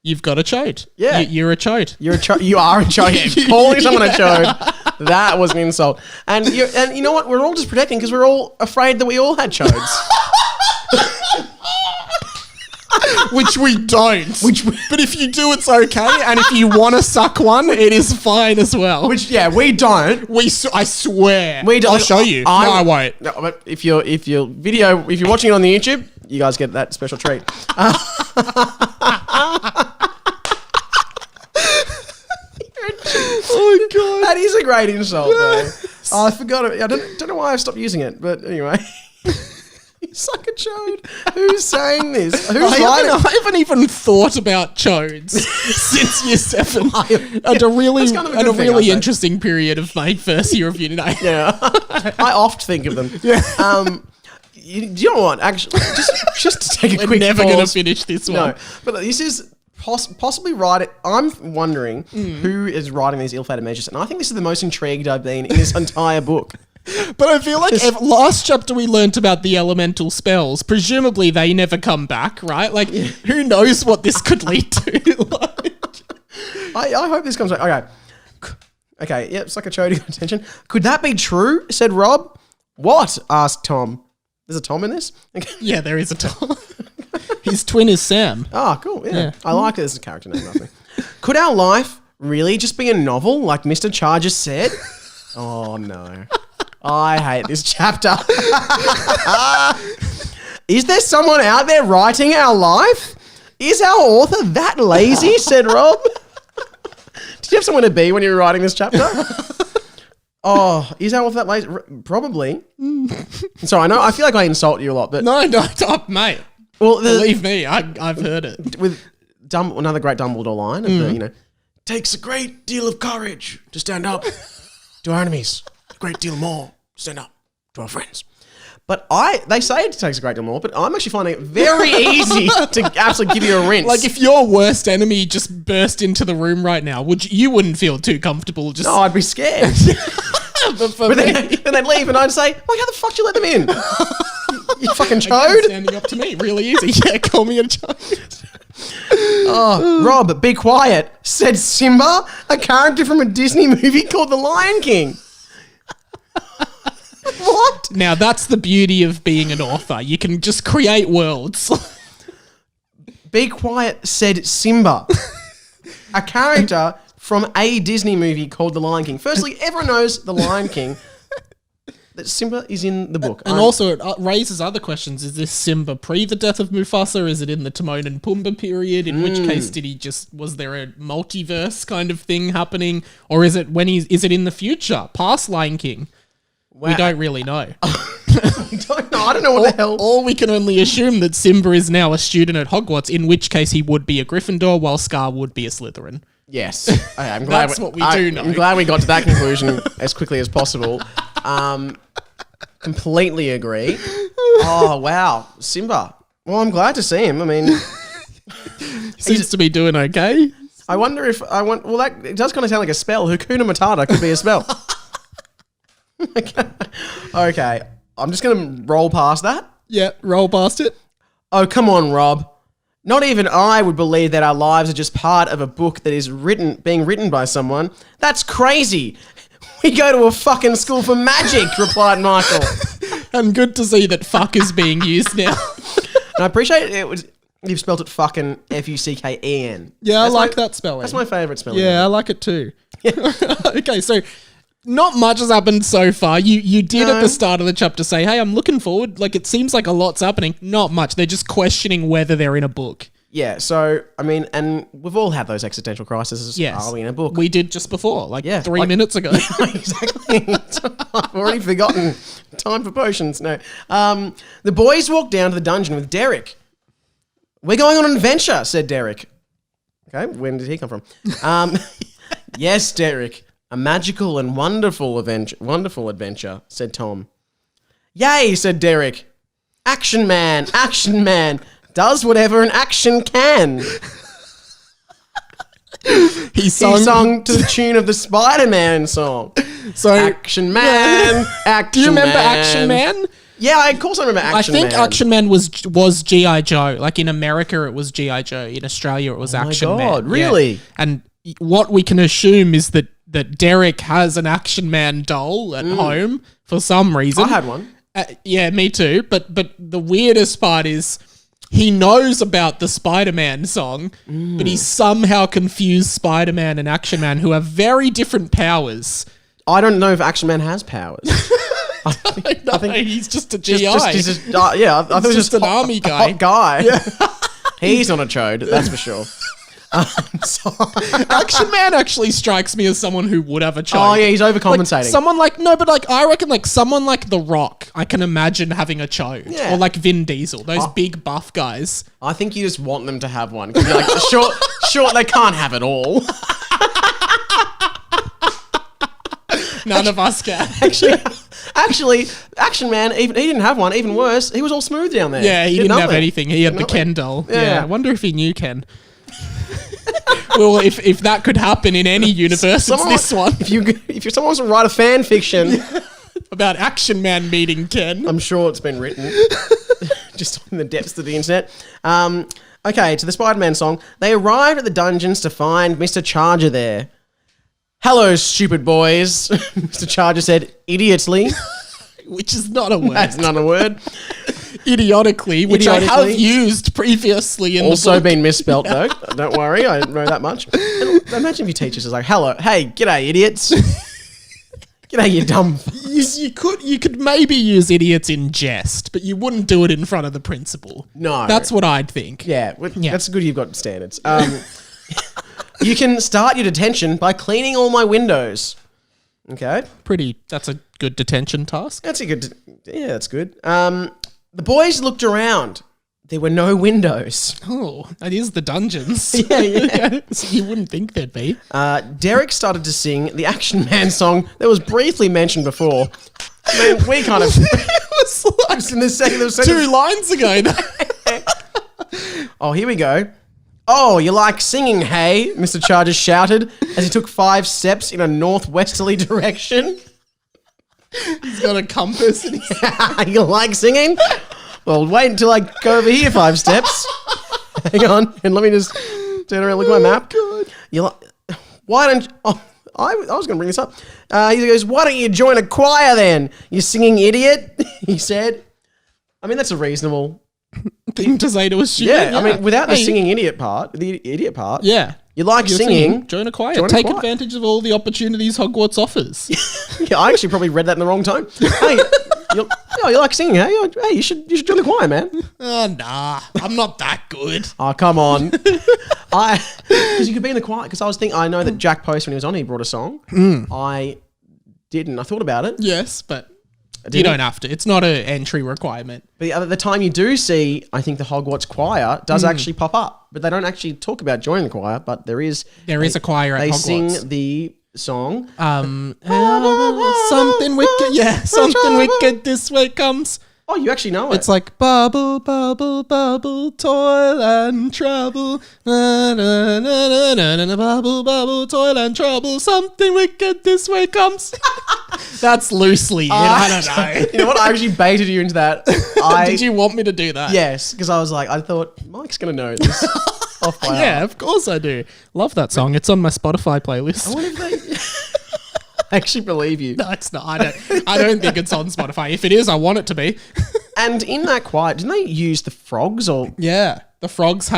A: "You've got a chode."
B: Yeah.
A: You're a chode.
B: You are a chode. Calling someone a chode, that was an insult. And you know what? We're all just protecting because we're all afraid that we all had chodes.
A: Which we don't. But if you do, it's okay. And if you want to suck one, it is fine as well.
B: We don't.
A: I swear.
B: We don't.
A: I'll show you. No, I won't.
B: No, but if you're watching it on the YouTube, you guys get that special treat.
A: Oh, God.
B: That is a great insult, though. Oh, I forgot it. I don't know why I've stopped using it, but anyway. You suck a chode. Who's saying this?
A: I haven't even thought about chodes since year 7. At a really,
B: That's kind of a good thing, I'd say.
A: interesting period of my first year of uni.
B: Yeah. I oft think of them.
A: Yeah.
B: Do you know what? Actually, just to take a
A: We're
B: quick
A: never going to
B: pause.
A: finish this one.
B: No, but this is possibly right. I'm wondering who is writing these ill-fated measures, and I think this is the most intrigued I've been in this entire book.
A: But I feel like last chapter we learnt about the elemental spells. Presumably they never come back, right? Like, who knows what this could lead to?
B: I hope this comes back. Okay, yep, suck a chode, got attention. Could that be true? Said Rob. What? Asked Tom. There's a Tom in this? Okay.
A: Yeah, there is a Tom. His twin is Sam.
B: Oh, cool. Yeah.
A: Yeah.
B: I like it as a character name. Nothing. Could our life really just be a novel like Mr. Charger said? Oh, no. I hate this chapter. Is there someone out there writing our life? Is our author that lazy? Said Rob. Did you have somewhere to be when you were writing this chapter? Oh, is our author that lazy? Probably. Sorry, I feel like I insult you a lot, but
A: No, mate.
B: well,
A: Believe me, I've heard it.
B: with another great Dumbledore line of the, takes a great deal of courage to stand up to our enemies. A great deal more to stand up to our friends. But they say it takes a great deal more, but I'm actually finding it very easy to absolutely give you a rinse.
A: Like, if your worst enemy just burst into the room right now, you wouldn't feel too comfortable just...
B: No, I'd be scared. But then they'd leave and I'd say, how the fuck did you let them in? You fucking
A: Again,
B: chode.
A: standing up to me, really easy. Yeah, call me a chode.
B: Oh, Rob, be quiet, said Simba, a character from a Disney movie called The Lion King. What?
A: Now, that's the beauty of being an author. You can just create worlds.
B: Be quiet, said Simba, a character from a Disney movie called The Lion King. Firstly, everyone knows The Lion King. That Simba is in the book.
A: And also, it raises other questions. Is this Simba pre the death of Mufasa? Is it in the Timon and Pumbaa period? In which case, was there a multiverse kind of thing happening? Or is it is it in the future, past Lion King? Wow. We don't really know.
B: I don't know what the hell.
A: Or we can only assume that Simba is now a student at Hogwarts, in which case he would be a Gryffindor, while Scar would be a Slytherin.
B: Yes. Okay, I'm glad
A: That's what we do know.
B: I'm glad we got to that conclusion as quickly as possible. Completely agree. Oh, wow. Simba. Well, I'm glad to see him. I mean...
A: Seems to be doing okay.
B: I wonder if... Well, that it does kind of sound like a spell. Hakuna Matata could be a spell. Okay. I'm just going to roll past that.
A: Yeah, roll past it.
B: Oh, come on, Rob. Not even I would believe that our lives are just part of a book that is being written by someone. That's crazy. We go to a fucking school for magic, replied Michael.
A: And good to see that fuck is being used now.
B: And I appreciate you've spelled it fucking F-U-C-K-E-N.
A: Yeah, I like that spelling.
B: That's my favourite spelling.
A: Yeah, I like it too. Okay, so not much has happened so far. You did at the start of the chapter say, hey, I'm looking forward. Like, it seems like a lot's happening. Not much. They're just questioning whether they're in a book.
B: Yeah, so, I mean, and we've all had those existential crises.
A: Yes.
B: Are we in a book?
A: We did just before, 3 minutes ago.
B: Exactly. I've already forgotten. Time for potions. No. The boys walked down to the dungeon with Derrick. We're going on an adventure, said Derrick. Okay, when did he come from? Yes, Derrick. A magical and wonderful adventure, said Tom. Yay, said Derrick. Action man, does whatever an action can. He sung to the tune of the Spider-Man song.
A: So
B: Action Man, Action
A: Do you remember
B: Man.
A: Action Man?
B: Yeah, of course I remember Action Man.
A: I think Action Man was G.I. Joe. Like, in America, it was G.I. Joe. In Australia, it was Action Man.
B: Oh my God, really?
A: Yeah. And what we can assume is that Derrick has an Action Man doll at home for some reason.
B: I had one.
A: Yeah, me too. But the weirdest part is he knows about the Spider-Man song, but he somehow confused Spider-Man and Action Man, who have very different powers.
B: I don't know if Action Man has powers. I think
A: he's just a GI.
B: I thought he was just
A: an army guy.
B: Hot guy. Yeah. He's not a chode, that's for sure.
A: Action Man actually strikes me as someone who would have a chode.
B: Oh yeah, he's overcompensating.
A: I reckon someone like The Rock, I can imagine having a chode.
B: Yeah.
A: Or like Vin Diesel, those big buff guys.
B: I think you just want them to have one. 'Cause you're like, sure, they can't have it all.
A: None of us can.
B: Actually, Action Man, he didn't have one. Even worse, he was all smooth down there.
A: Yeah, he didn't have anything. He had the Ken doll. Yeah. I wonder if he knew Ken. Well, if that could happen in any universe, it's this one.
B: If someone wants to write a fan fiction
A: about Action Man meeting Ken,
B: I'm sure it's been written just in the depths of the internet. Okay, to the Spider-Man song. They arrived at the dungeons to find Mr. Charger there. Hello, stupid boys, Mr. Charger said idiotically.
A: Which is not a word.
B: That's not a word.
A: Idiotically, which I have used previously in
B: also
A: the book.
B: been misspelt though. Don't worry, I know that much. And imagine if your teacher's just like, hello, hey, g'day idiots. G'day you dumb.
A: You could maybe use idiots in jest, but you wouldn't do it in front of the principal. No. That's what I'd think.
B: Yeah. That's good you've got standards. You can start your detention by cleaning all my windows. Okay.
A: That's a good detention task.
B: That's good. The boys looked around. There were no windows.
A: Oh, that is the dungeons.
B: Yeah.
A: So you wouldn't think there'd be.
B: Derrick started to sing the Action Man song that was briefly mentioned before. I mean, we kind of...
A: it was
B: in the second...
A: 2 lines ago.
B: Oh, here we go. Oh, you like singing, hey? Mr. Charger shouted as he took 5 steps in a northwesterly direction.
A: He's got a compass. And
B: you like singing? Well, wait until I go over here 5 steps. Hang on, and let me just
C: Turn around, look at my map.
A: God.
C: You're like, why don't... Oh, I was going to bring this up. He goes, why don't you join a choir then, you singing idiot? He said. I mean, that's a reasonable...
A: thing to say to a student.
C: Yeah, I mean, without the singing idiot part,
A: yeah.
C: You like singing.
A: Join a choir. Take advantage of all the opportunities Hogwarts offers.
C: Yeah, I actually probably read that in the wrong time. Hey, you like singing, hey? Hey, you should join the choir, man.
A: Oh, nah. I'm not that good.
C: Oh, come on. Because you could be in the choir. Because I know that Jack Post, when he was on, he brought a song. I didn't. I thought about it.
A: Yes, but you don't have to. It's not an entry requirement.
C: But the time you do see, I think the Hogwarts choir does actually pop up. But they don't actually talk about joining the choir. But there is
A: a choir at Hogwarts.
C: They sing the song.
A: Something wicked. Yeah, something wicked this way comes.
C: Oh, you actually know it.
A: It's like bubble, bubble, bubble, toil and trouble. Na, na, na, na, na, na, na, bubble, bubble, toil and trouble. Something wicked this way comes. That's loosely it. I don't know.
C: You know what? I actually baited you into that.
A: Did you want me to do that?
C: Yes, because I thought Mike's going to know this off by
A: Yeah,
C: heart.
A: of course I do. Love that song. It's on my Spotify playlist.
C: I wonder if they... I actually believe you.
A: No, it's not. I don't think it's on Spotify. If it is, I want it to be.
C: And in that choir, didn't they use the frogs or...
A: Yeah, the frogs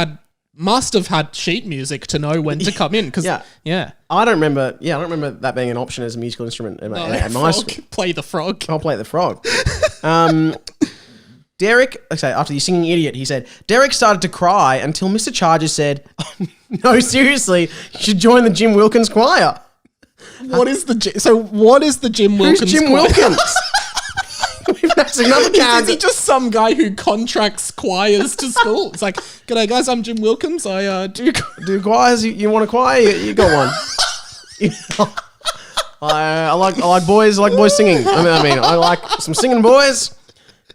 A: must have had sheet music to know when to come in. Cause, yeah.
C: I don't remember that being an option as a musical instrument at my school.
A: Play the frog.
C: I'll play the frog. Derrick, after the singing idiot, he said, Derrick started to cry until Mr. Charger said, oh, no, seriously, you should join the Jim Wilkins choir.
A: What is the Jim Wilkins?
C: Who's Jim Wilkins? That's another character.
A: Is he just some guy who contracts choirs to school? It's like, g'day guys, I'm Jim Wilkins. I do
C: choirs. You want a choir? You got one. I like boys. I like boys singing. I mean, I like some singing boys.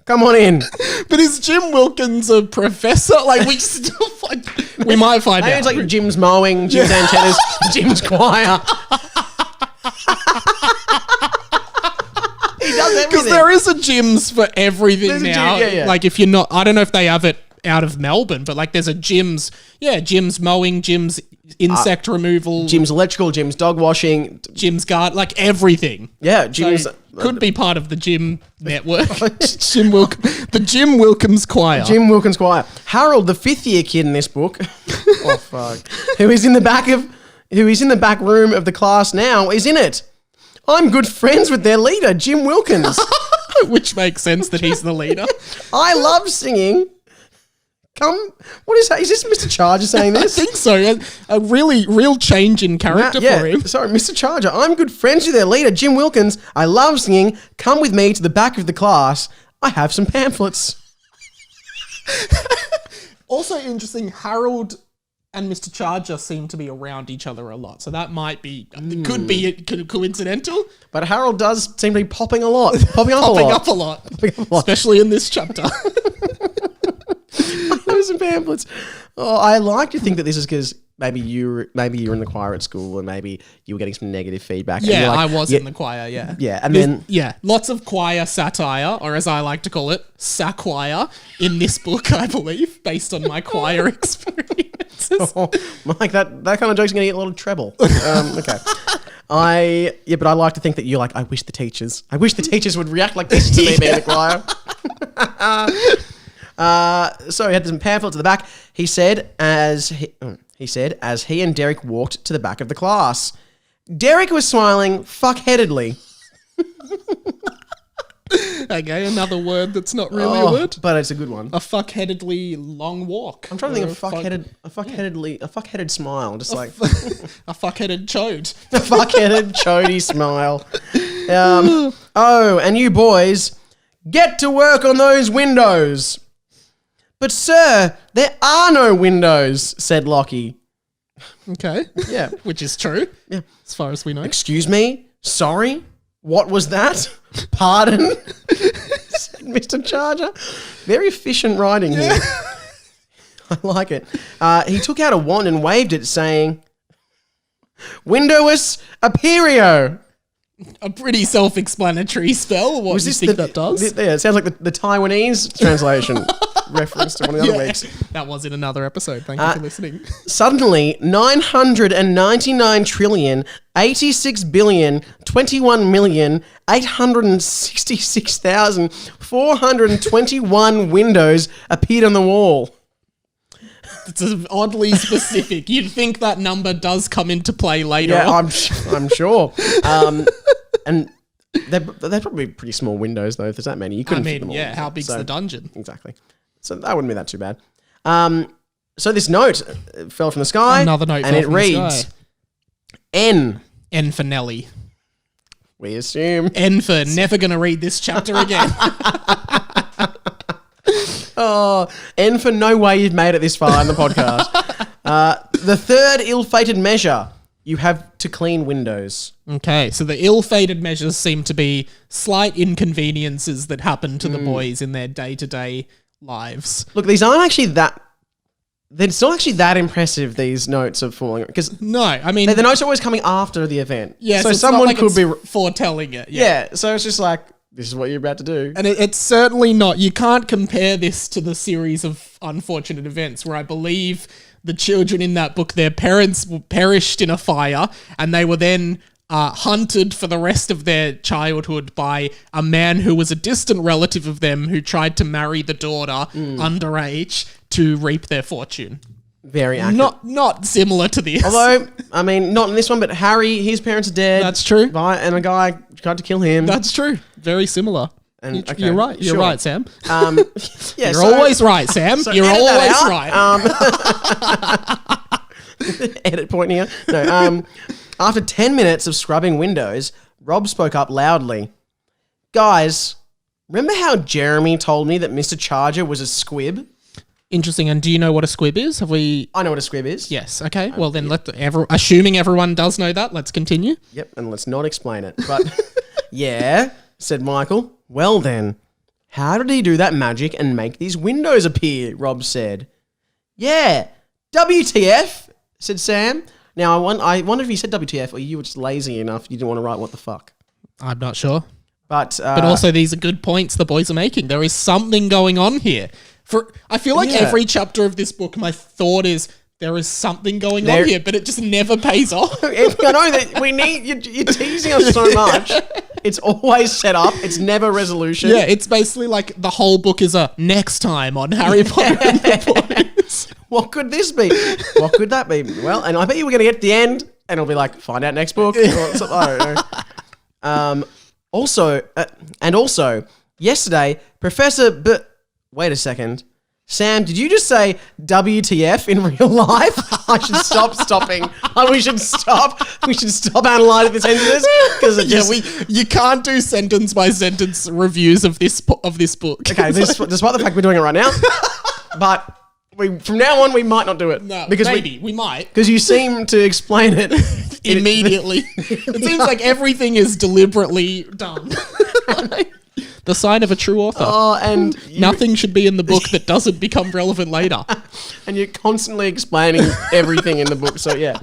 C: Come on in.
A: But is Jim Wilkins a professor? Like we might find out.
C: It's like Jim's mowing, Jim's antennas, Jim's choir. He does everything.
A: Because there is a Jim's for everything now.
C: Yeah.
A: Like if you're not, I don't know if they have it out of Melbourne, but like there's a Jim's mowing, Jim's insect removal,
C: Jim's electrical, Jim's dog washing,
A: Jim's guard, like everything.
C: Yeah, Jim's...
A: could be part of the Jim network. The Jim Wilkins choir.
C: Jim Wilkins choir. Harold, the 5th year kid in this book, oh fuck, who is in the back room of the class now, is in it. I'm good friends with their leader, Jim Wilkins.
A: Which makes sense that he's the leader.
C: I love singing. What is that? Is this Mr. Charger saying this?
A: I think so. A real change in character for him.
C: Sorry, Mr. Charger. I'm good friends with their leader, Jim Wilkins. I love singing. Come with me to the back of the class. I have some pamphlets.
A: Also interesting, Harold and Mr. Charger seem to be around each other a lot. So that might be, could be coincidental.
C: But Harold does seem to be popping up a lot.
A: Especially in this chapter.
C: There's some pamphlets. Oh, I like to think that this is because maybe you were in the choir at school and maybe you were getting some negative feedback.
A: Yeah, I was in the choir, yeah.
C: Yeah, and then...
A: Yeah, lots of choir satire, or as I like to call it, saquire, in this book, I believe, based on my choir experiences.
C: Oh, Mike, that kind of joke's going to get a lot of treble. Okay. But I like to think that you're like, I wish the teachers would react like this to me being in the choir. So he had some pamphlets at the back. He said as he and Derrick walked to the back of the class. Derrick was smiling fuckheadedly.
A: Okay, another word that's not really a word.
C: But it's a good one.
A: A fuckheadedly long walk.
C: I'm trying to think of a fuckheaded smile. Just like
A: a fuckheaded chode.
C: A fuckheaded chody smile. Oh, and you boys, get to work on those windows. But sir, there are no windows, said Lockie.
A: Okay.
C: Yeah.
A: Which is true.
C: Yeah.
A: As far as we know.
C: Excuse me? Sorry? What was that? Pardon? Said Mr. Charger. Very efficient writing here. I like it. He took out a wand and waved it, saying, Windowus Aperio.
A: A pretty self-explanatory spell. What do you think that does?
C: Yeah, it sounds like the Taiwanese translation. reference to one of the other weeks.
A: That was in another episode. Thank you for listening.
C: Suddenly, 999,86,021,866,421 windows appeared on the wall.
A: It's oddly specific. You'd think that number does come into play later
C: Yeah,
A: on.
C: I'm sure. And they're probably pretty small windows, though. If there's that many, you couldn't fit them all.
A: Yeah, how big's
C: So-
A: the dungeon?
C: Exactly. So that wouldn't be that too bad. So this note fell from the sky.
A: Another note
C: and
A: fell
C: it
A: from the
C: reads,
A: sky.
C: N.
A: N for Nelly.
C: We assume.
A: N for never going to read this chapter again.
C: Oh, N for no way you've made it this far in the podcast. The third ill-fated measure, you have to clean windows.
A: Okay, so the ill-fated measures seem to be slight inconveniences that happen to the boys in their day-to-day lives.
C: Look, these aren't actually that... It's not actually that impressive, these notes of falling... Because
A: No, I mean...
C: the notes are always coming after the event.
A: yeah,
C: so
A: it's not
C: someone
A: like
C: could
A: it's
C: be...
A: foretelling it.
C: Yeah, so it's just like, this is what you're about to do.
A: And it's certainly not... You can't compare this to the series of unfortunate events where I believe the children in that book, their parents perished in a fire and they were then hunted for the rest of their childhood by a man who was a distant relative of them who tried to marry the daughter underage to reap their fortune.
C: Very accurate.
A: Not similar to this.
C: Although, I mean, not in this one, but Harry, his parents are dead.
A: That's true.
C: And a guy tried to kill him.
A: That's true. Very similar.
C: And- okay,
A: You're right. You're
C: sure.
A: right, Sam.
C: Yeah,
A: You're always right, Sam. You're
C: edit that
A: always
C: out.
A: right.
C: Edit point here. No. After 10 minutes of scrubbing windows, Rob spoke up loudly. Guys, remember how Jeremy told me that Mr. Charger was a squib?
A: Interesting. And do you know what a squib is? Have we...
C: I know what a squib is.
A: Yes. Okay. Well, then assuming everyone does know that, let's continue.
C: Yep, and let's not explain it. But, yeah, said Michael. Well then, how did he do that magic and make these windows appear? Rob said. Yeah, WTF, said Sam. Now, I wonder if you said WTF or you were just lazy enough you didn't want to write what the fuck.
A: I'm not sure.
C: But
A: also, these are good points the boys are making. There is something going on here. I feel like
C: Yeah.
A: every chapter of this book, my thought is there is something going on here, but it just never pays off.
C: I know that we need... You're teasing us so much. It's always set up. It's never resolution.
A: Yeah, it's basically like the whole book is a next time on Harry Potter and the Boys.
C: What could this be? What could that be? Well, and I bet you we're going to get to the end and it'll be like, find out next book. Or something. I don't know. Also, yesterday, Professor wait a second. Sam, did you just say WTF in real life? I should stopping. We should stop analysing the sentences because it just...
A: You can't do sentence by sentence reviews of this book.
C: Okay, despite the fact we're doing it right now, but from now on we might not do it.
A: No,
C: because
A: we might.
C: because you seem to explain it
A: Immediately. It seems like everything is deliberately done. The sign of a true author.
C: Oh, and
A: Nothing should be in the book that doesn't become relevant later.
C: and you're constantly explaining everything in the book. So yeah,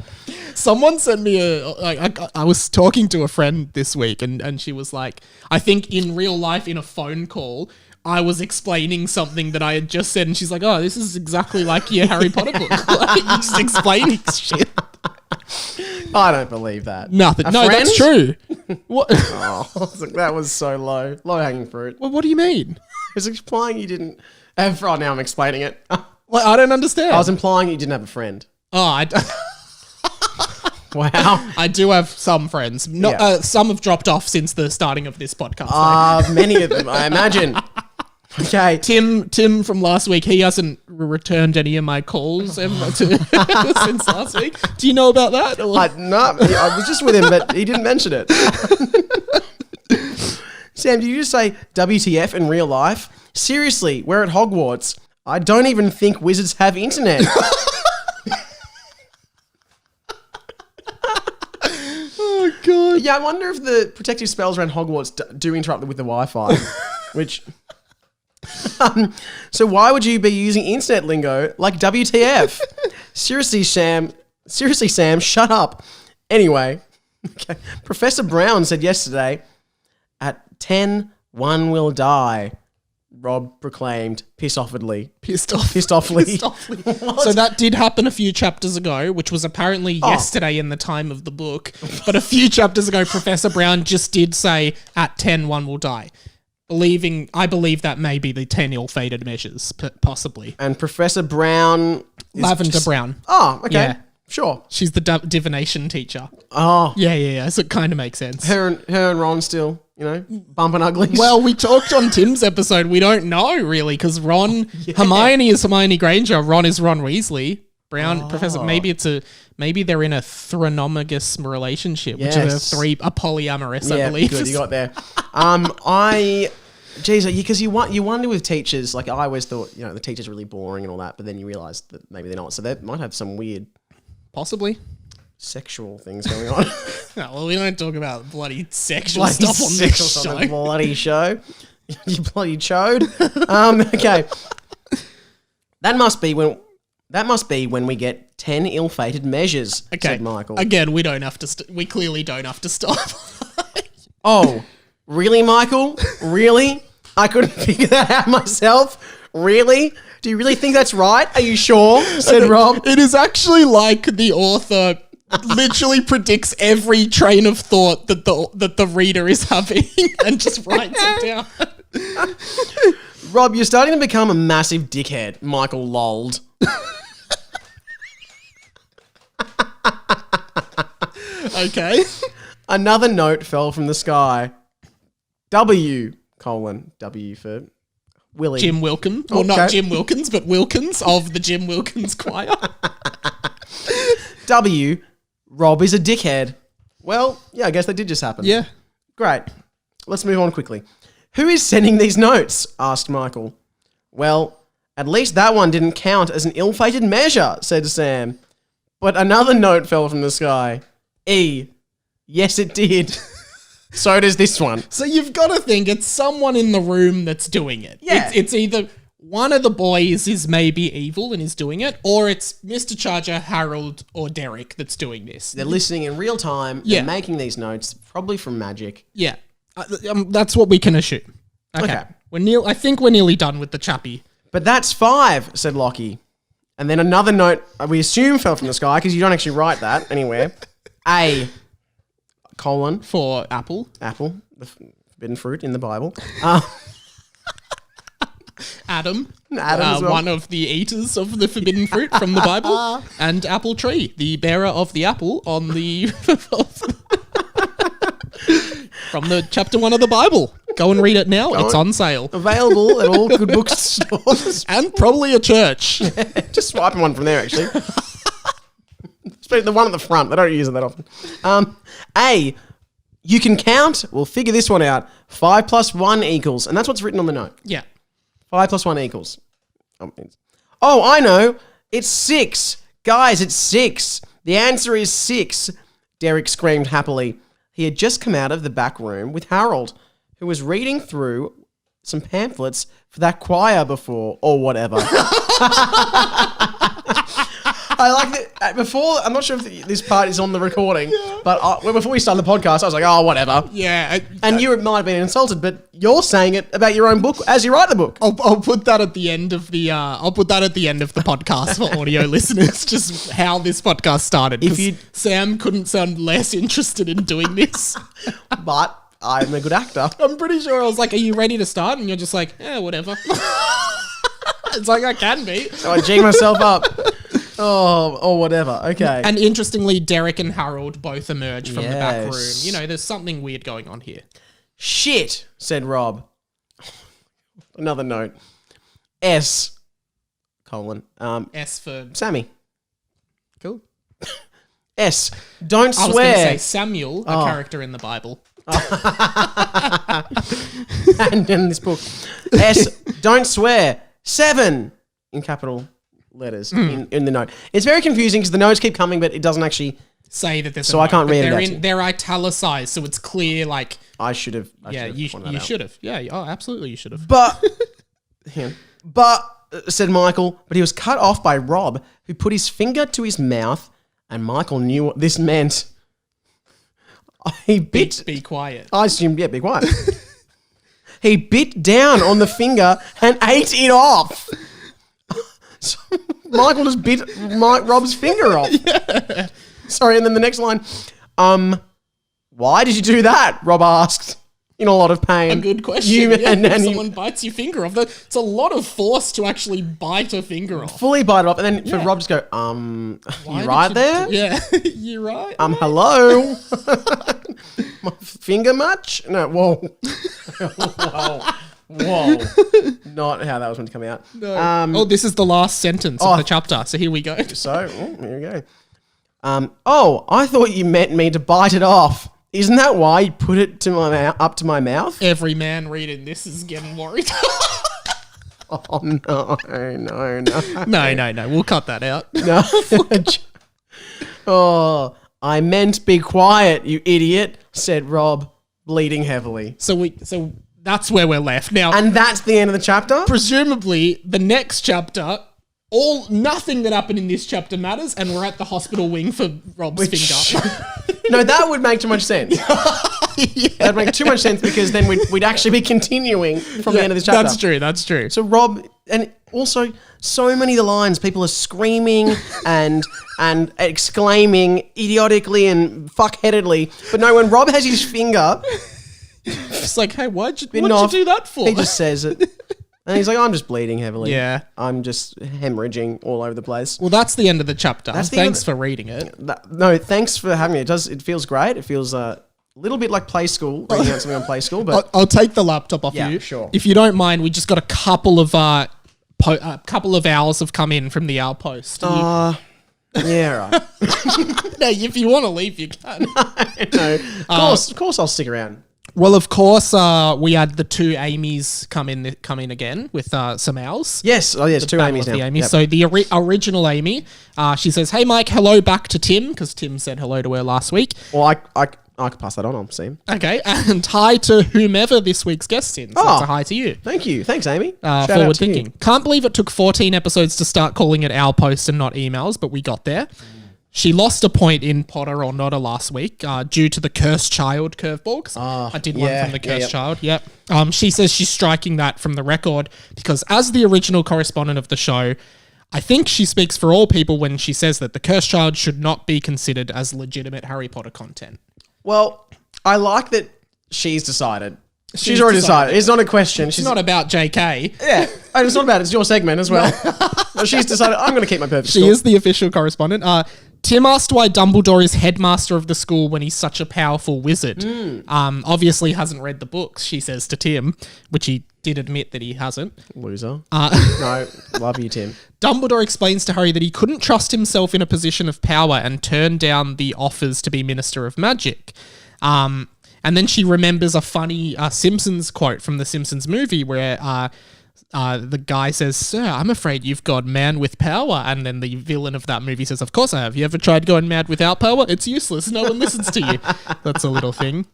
A: Someone sent me I was talking to a friend this week and she was like, I think in real life in a phone call, I was explaining something that I had just said and she's like, oh, this is exactly like your Harry Potter book. Like, you're just explaining shit.
C: I don't believe that.
A: Nothing.
C: A
A: No,
C: friend?
A: that's true. What?
C: Oh, that was so low hanging fruit.
A: What do you mean?
C: I was implying you didn't. Oh, now I'm explaining it.
A: Well, I don't understand.
C: I was implying you didn't have a friend.
A: Oh,
C: Wow.
A: I do have some friends.
C: Yeah.
A: Some have dropped off since the starting of this podcast.
C: Many of them, I imagine. Okay.
A: Tim from last week, he hasn't returned any of my calls since last week. Do you know about that? Or-
C: No, I was just with him, but he didn't mention it. Sam, did you just say WTF in real life? Seriously, we're at Hogwarts. I don't even think wizards have internet.
A: oh, God.
C: Yeah, I wonder if the protective spells around Hogwarts do interrupt with the Wi-Fi, which... so why would you be using internet lingo like WTF? Seriously, Sam, shut up. Anyway, okay. Professor Brown said yesterday, at 10, one will die. Rob proclaimed piss-offedly.
A: Pissed off.
C: Pissed offly.
A: Pissed offly. So that did happen a few chapters ago, which was apparently yesterday in the time of the book. But a few chapters ago, Professor Brown just did say, at 10, one will die. I believe that may be the 10 ill-fated measures, possibly.
C: And Professor Brown...
A: Lavender Brown.
C: Oh, okay.
A: Yeah.
C: Sure.
A: She's the divination teacher.
C: Oh.
A: Yeah. So it kind of makes sense.
C: Her and Ron still, bumping uglies.
A: Well, we talked on Tim's episode. We don't know, really, because Hermione is Hermione Granger. Ron is Ron Weasley. Brown, Professor... Maybe they're in a thronomagous relationship, which is a polyamorous, I believe.
C: Good, you got there. Because you wonder with teachers, like I always thought, the teacher's really boring and all that, but then you realise that maybe they're not. So they might have some weird...
A: Possibly.
C: Sexual things going on.
A: No, well, we don't talk about bloody sexual stuff on this show.
C: Bloody show. You bloody chode. Okay. That must be when we get 10 ill-fated measures, said Michael.
A: Again, we don't have to... we clearly don't have to stop.
C: Oh, really, Michael? Really? I couldn't figure that out myself? Really? Do you really think that's right? Are you sure? Said Rob.
A: It is actually like the author literally predicts every train of thought that the reader is having and just writes it down.
C: Rob, you're starting to become a massive dickhead, Michael lolled.
A: Okay.
C: Another note fell from the sky. W for Willie.
A: Jim Wilkins. Well, not Jim Wilkins, but Wilkins of the Jim Wilkins Choir.
C: W, Rob is a dickhead. Well, yeah, I guess that did just happen.
A: Yeah.
C: Great. Let's move on quickly. Who is sending these notes? Asked Michael. Well, at least that one didn't count as an ill-fated measure, said Sam. But another note fell from the sky. E. Yes, it did. So does this one.
A: So you've got to think it's someone in the room that's doing it.
C: Yeah.
A: It's either one of the boys is maybe evil and is doing it, or it's Mr. Charger, Harold, or Derrick that's doing this.
C: They're listening in real time.
A: Yeah.
C: They're making these notes, probably from magic.
A: Yeah. That's what we can assume. Okay. I think we're nearly done with the chappy.
C: But that's 5, said Lockie. And then another note, we assume fell from the sky, because you don't actually write that anywhere. A, :
A: For apple.
C: Apple, the forbidden fruit in the Bible.
A: Adam
C: as well.
A: One of the eaters of the forbidden fruit from the Bible. And apple tree, the bearer of the apple on the... from the chapter 1 of the Bible. Go and read it now. It's on sale.
C: Available at all good bookstores.
A: And probably a church.
C: Just swiping one from there, actually. Especially the one at the front. They don't use it that often. A, you can count. We'll figure this one out. 5 + 1 equals. And that's what's written on the note.
A: Yeah.
C: 5 + 1 equals. Oh, I know. It's 6. Guys, it's 6. The answer is 6. Derrick screamed happily. He had just come out of the back room with Harold, who was reading through some pamphlets for that choir before, or whatever. I like that. Before, I'm not sure if this part is on the recording, but before we started the podcast, I was like, oh, whatever.
A: Yeah.
C: And you might have been insulted, but you're saying it about your own book as you write the book.
A: I'll put that at the end of the podcast for audio listeners, just how this podcast started. Sam couldn't sound less interested in doing this.
C: But I'm a good actor.
A: I'm pretty sure I was like, are you ready to start? And you're just like, yeah, whatever. It's like, I can be.
C: So I jig myself up. Oh, or whatever. Okay.
A: And interestingly, Derrick and Harold both emerge from the back room. There's something weird going on here.
C: Shit, said Rob. Another note. S, :
A: S for...
C: Sammy.
A: Cool.
C: S, don't swear.
A: I was going to say Samuel, a character in the Bible.
C: And in this book. S, don't swear. 7, in capital letters in the note. It's very confusing because the notes keep coming, but it doesn't actually
A: say that there's
C: so I can't read it.
A: They're italicized, so it's clear. Like
C: I should have.
A: You should have. Yeah. Oh, absolutely, you should have.
C: But, said Michael. But he was cut off by Rob, who put his finger to his mouth, and Michael knew what this meant. He bit.
A: Be quiet.
C: I assumed, be quiet. He bit down on the finger and ate it off. So Michael just bit Rob's finger off. Yeah. Sorry, and then the next line, why did you do that? Rob asked in a lot of pain.
A: A good question. If someone bites your finger off, it's a lot of force to actually bite a finger off.
C: Fully bite it off, and then for Rob just go, you right there?
A: Yeah, you right?
C: Hello? My finger much? No, whoa. Whoa. Not how that was meant to come out.
A: No. This is the last sentence of the chapter, so here we go.
C: So, here we go. I thought you meant me to bite it off. Isn't that why you put it up to my mouth?
A: Every man reading this is getting worried.
C: Oh, no.
A: No. We'll cut that out.
C: No. Oh, I meant be quiet, you idiot, said Rob, bleeding heavily.
A: So that's where we're left now.
C: And that's the end of the chapter?
A: Presumably, the next chapter, nothing that happened in this chapter matters, and we're at the hospital wing for Rob's finger.
C: No, that would make too much sense. Yeah. That would make too much sense because then we'd actually be continuing from the end of this chapter.
A: That's true.
C: So Rob, and also so many of the lines, people are screaming and exclaiming idiotically and fuckheadedly. But no, when Rob has his finger...
A: It's like, hey, what'd you do that for?
C: He just says it. And he's like, I'm just bleeding heavily.
A: Yeah.
C: I'm just hemorrhaging all over the place.
A: Well, that's the end of the chapter. Thanks for reading it.
C: No, thanks for having it. It feels great. It feels a little bit like Play School, reading out something on Play School. But
A: I'll take the laptop off you.
C: Yeah, sure.
A: If you don't mind, we just got a couple of owls have come in from the owl post.
C: Yeah, right.
A: No, if you want to leave, you can.
C: No. Of course I'll stick around.
A: Well, of course, we had the two Amy's come in again with some owls.
C: Yes, it's two Amy's now.
A: Yep. So the original Amy, she says, "Hey, Mike, hello back to Tim," because Tim said hello to her last week.
C: Well, I could pass that on. I'll see him.
A: Okay, and hi to whomever this week's guest in. So it's a hi to you.
C: Thank you. Thanks, Amy.
A: Forward thinking. Can't believe it took 14 episodes to start calling it Owl Post and not emails, but we got there. She lost a point in Potter or Notter last week due to the Cursed Child curveball. I did one from the Cursed Child. Yep. She says she's striking that from the record because as the original correspondent of the show, I think she speaks for all people when she says that the Cursed Child should not be considered as legitimate Harry Potter content.
C: Well, I like that she's decided. She's already decided. It's not a question.
A: It's not about JK.
C: Yeah. It's not about it. It's your segment as well. She's decided, I'm going to keep my perfect score.
A: She is the official correspondent. Tim asked why Dumbledore is headmaster of the school when he's such a powerful wizard. Obviously hasn't read the books, she says to Tim, which he did admit that he hasn't.
C: Loser. No, love you, Tim.
A: Dumbledore explains to Harry that he couldn't trust himself in a position of power and turned down the offers to be Minister of Magic. And then she remembers a funny Simpsons quote from the Simpsons movie where the guy says, "Sir, I'm afraid you've got man with power." And then the villain of that movie says, "Of course I have. You ever tried going mad without power? It's useless. No one listens to you." That's a little thing.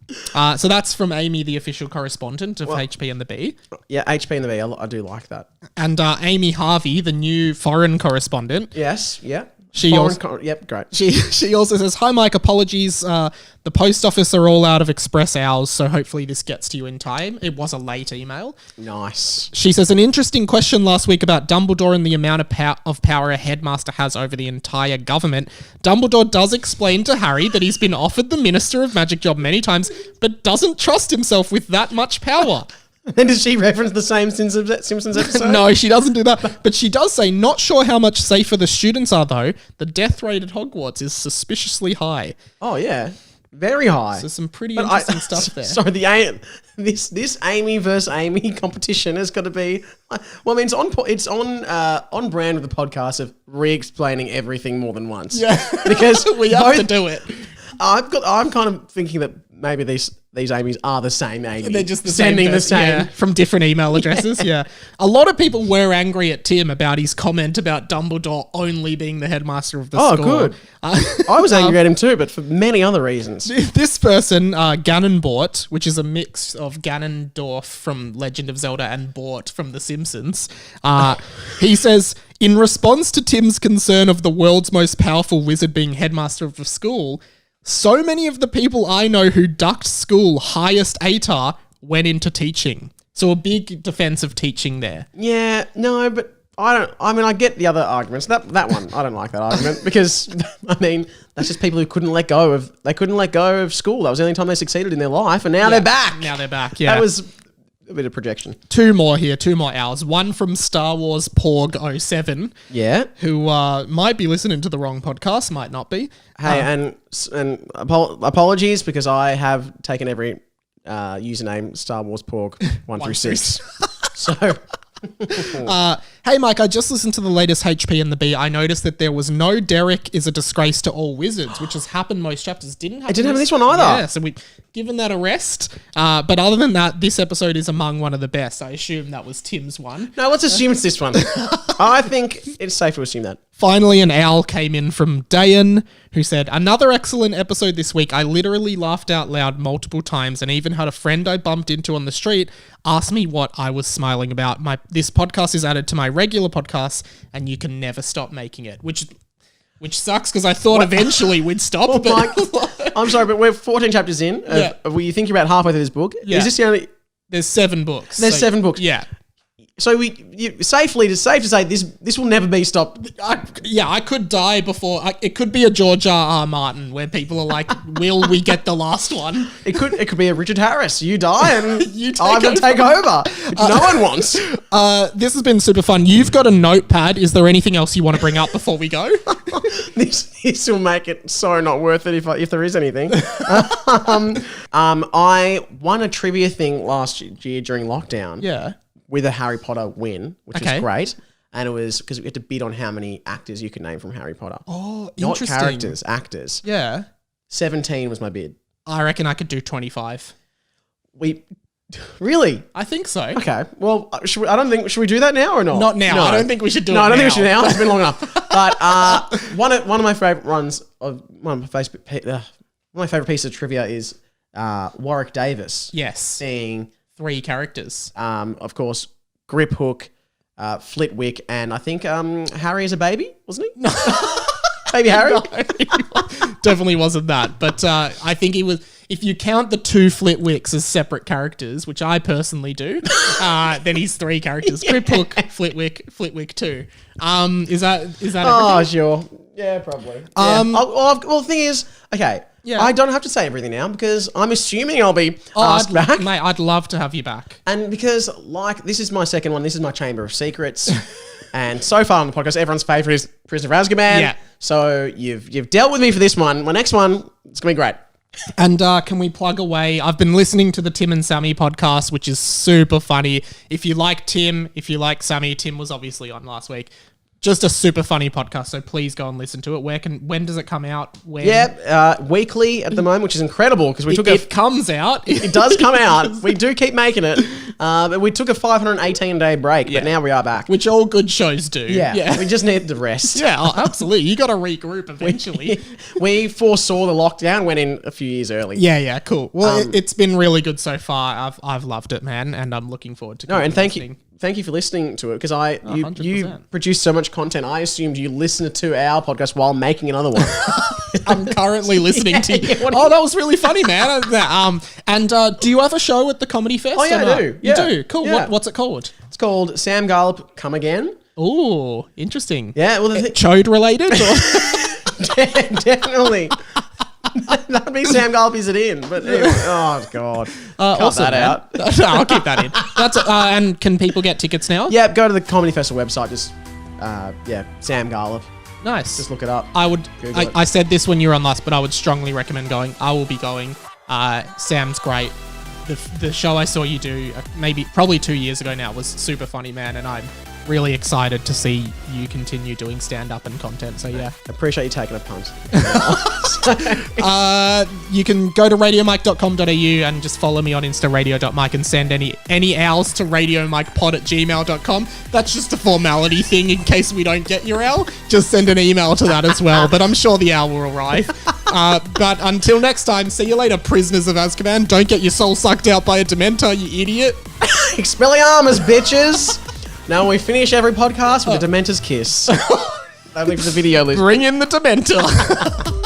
A: So that's from Amy, the official correspondent of HP and the Bee.
C: Yeah, HP and the Bee. I do like that.
A: And Amy Harvey, the new foreign correspondent.
C: Yes, yeah.
A: Yep, great. She also says, "Hi, Mike. Apologies. The post office are all out of express hours, so hopefully this gets to you in time." It was a late email.
C: Nice.
A: She says, "An interesting question last week about Dumbledore and the amount of power a headmaster has over the entire government. Dumbledore does explain to Harry that he's been offered the Minister of Magic job many times, but doesn't trust himself with that much power."
C: Then does she reference the same Simpsons episode?
A: No, she doesn't do that. But she does say, "Not sure how much safer the students are, though. The death rate at Hogwarts is suspiciously high."
C: Oh, yeah. Very high.
A: So some pretty interesting stuff there.
C: Sorry, this Amy versus Amy competition has got to be... Well, I mean, it's on brand with the podcast of re-explaining everything more than once.
A: Yeah.
C: Because
A: we have to do it.
C: I'm kind of thinking that maybe these Amy's are the same Amy.
A: They're just
C: sending the same.
A: Yeah, from different email addresses. Yeah. A lot of people were angry at Tim about his comment about Dumbledore only being the headmaster of the school.
C: Oh, good. I was angry at him too, but for many other reasons.
A: This person, Ganondorf, which is a mix of Ganondorf from Legend of Zelda and Bort from The Simpsons, he says, "In response to Tim's concern of the world's most powerful wizard being headmaster of the school, so many of the people I know who ducked school highest ATAR went into teaching. So a big defense of teaching there.
C: Yeah, no, but I get the other arguments. That one, I don't like that argument because, I mean, that's just people who couldn't let go of school. That was the only time they succeeded in their life, and now they're back.
A: Now they're back, yeah.
C: That was a bit of projection.
A: 2 more hours. One from Star Wars Porg 07.
C: Yeah.
A: Who might be listening to the wrong podcast, might not be.
C: Hey, and apologies because I have taken every username Star Wars Porg 1 through 6. So...
A: hey Mike, I just listened to the latest HP and the B. I noticed that there was no Derrick is a disgrace to all wizards, which has happened most chapters. It didn't happen in
C: this one either.
A: Yeah, so we've given that a rest. But other than that, this episode is among one of the best. I assume that was Tim's one.
C: No, let's assume it's this one. I think it's safe to assume that.
A: Finally, an owl came in from Dayan, who said, another excellent episode this week. I literally laughed out loud multiple times and even had a friend I bumped into on the street ask me what I was smiling about. This podcast is added to my regular podcasts and you can never stop making it, which sucks because I thought eventually we'd stop. But
C: I'm sorry, but we're 14 chapters in. Were you thinking about halfway through this book?
A: Yeah.
C: Is this the only...
A: There's 7 books.
C: There's 7 books.
A: Yeah.
C: So it's safe to say this will never be stopped.
A: I could die before. It could be a George R. Martin where people are like, "Will we get the last one?"
C: It could be a Richard Harris. You die and I'm gonna
A: over.
C: take over, which no one wants.
A: This has been super fun. You've got a notepad. Is there anything else you want to bring up before we go?
C: This will make it so not worth it if there is anything. I won a trivia thing last year during lockdown.
A: Yeah.
C: With a Harry Potter win, which was great. And it was because we had to bid on how many actors you could name from Harry Potter.
A: Oh,
C: not
A: interesting.
C: characters, actors.
A: Yeah.
C: 17 was my bid.
A: I reckon I could do 25.
C: Really?
A: I think so.
C: Okay. Well, should we do that now or not?
A: Not now.
C: No.
A: I don't think we should do it now.
C: No, I don't think we should now. It's been long enough. But one of my favorite runs of one of my favorite pieces of trivia is Warwick Davis.
A: Yes.
C: Seeing
A: 3 characters.
C: Of course, Grip Hook, Flitwick, and I think Harry is a baby, wasn't he? No. Baby Harry?
A: No, definitely wasn't that. But I think he was... If you count the 2 Flitwicks as separate characters, which I personally do, then he's 3 characters. Yeah. Grip Hook, Flitwick 2. Is that
C: Oh,
A: everything?
C: sure. Yeah, probably. Well, the thing is, okay,
A: yeah.
C: I don't have to say everything now because I'm assuming I'll be asked back.
A: Mate, I'd love to have you back.
C: And because, this is my second one, this is my Chamber of Secrets. And so far on the podcast, everyone's favourite is Prisoner of Azkaban.
A: Yeah.
C: So you've dealt with me for this one. My next one, it's going to be great.
A: And can we plug away? I've been listening to the Tim and Sammy podcast, which is super funny. If you like Tim, if you like Sammy, Tim was obviously on last week. Just a super funny podcast, so please go and listen to it. When does it come out? When?
C: Yeah, weekly at the moment, which is incredible because
A: it comes out.
C: It does come out. We do keep making it. But we took a 518-day break, but now we are back.
A: Which all good shows do.
C: Yeah. We just need the rest.
A: Yeah, absolutely. You got to regroup eventually.
C: We foresaw the lockdown, went in a few years early.
A: Yeah, cool. Well, it's been really good so far. I've loved it, man, and I'm looking forward to
C: and thank you. Thank you for listening to it because you produce so much content. I assumed you listened to our podcast while making another one.
A: I'm currently listening to you. That was really funny, man. Do you have a show at the Comedy Fest?
C: Oh yeah, I do.
A: You do? Cool.
C: Yeah.
A: What's it called?
C: It's called Sam Garlepp Come Again.
A: Ooh, interesting.
C: Yeah, well,
A: Chode related? Or?
C: Definitely. That'd be Sam Garlepp, is it in? But anyway, oh god, cut
A: awesome,
C: that out.
A: No, I'll keep that in. That's and can people get tickets now?
C: Yeah, go to the Comedy Festival website. Just Sam Garlepp.
A: Nice.
C: Just look it up.
A: I said this when you were on last, but I would strongly recommend going. I will be going. Sam's great. The show I saw you do probably 2 years ago now was super funny, man, and I'm really excited to see you continue doing stand-up and content. So yeah,
C: appreciate you taking a punt.
A: You can go to radiomike.com.au and just follow me on Insta radio.mike and send any owls to radiomikepod@gmail.com. That's just a formality thing in case we don't get your owl. Just send an email to that as well, but I'm sure the owl will arrive. But until next time, see you later, prisoners of Azkaban. Don't get your soul sucked out by a Dementor, you idiot.
C: Expelliarmus, bitches. Now we finish every podcast with a Dementor's kiss. Only for the video list.
A: Bring in the Dementor.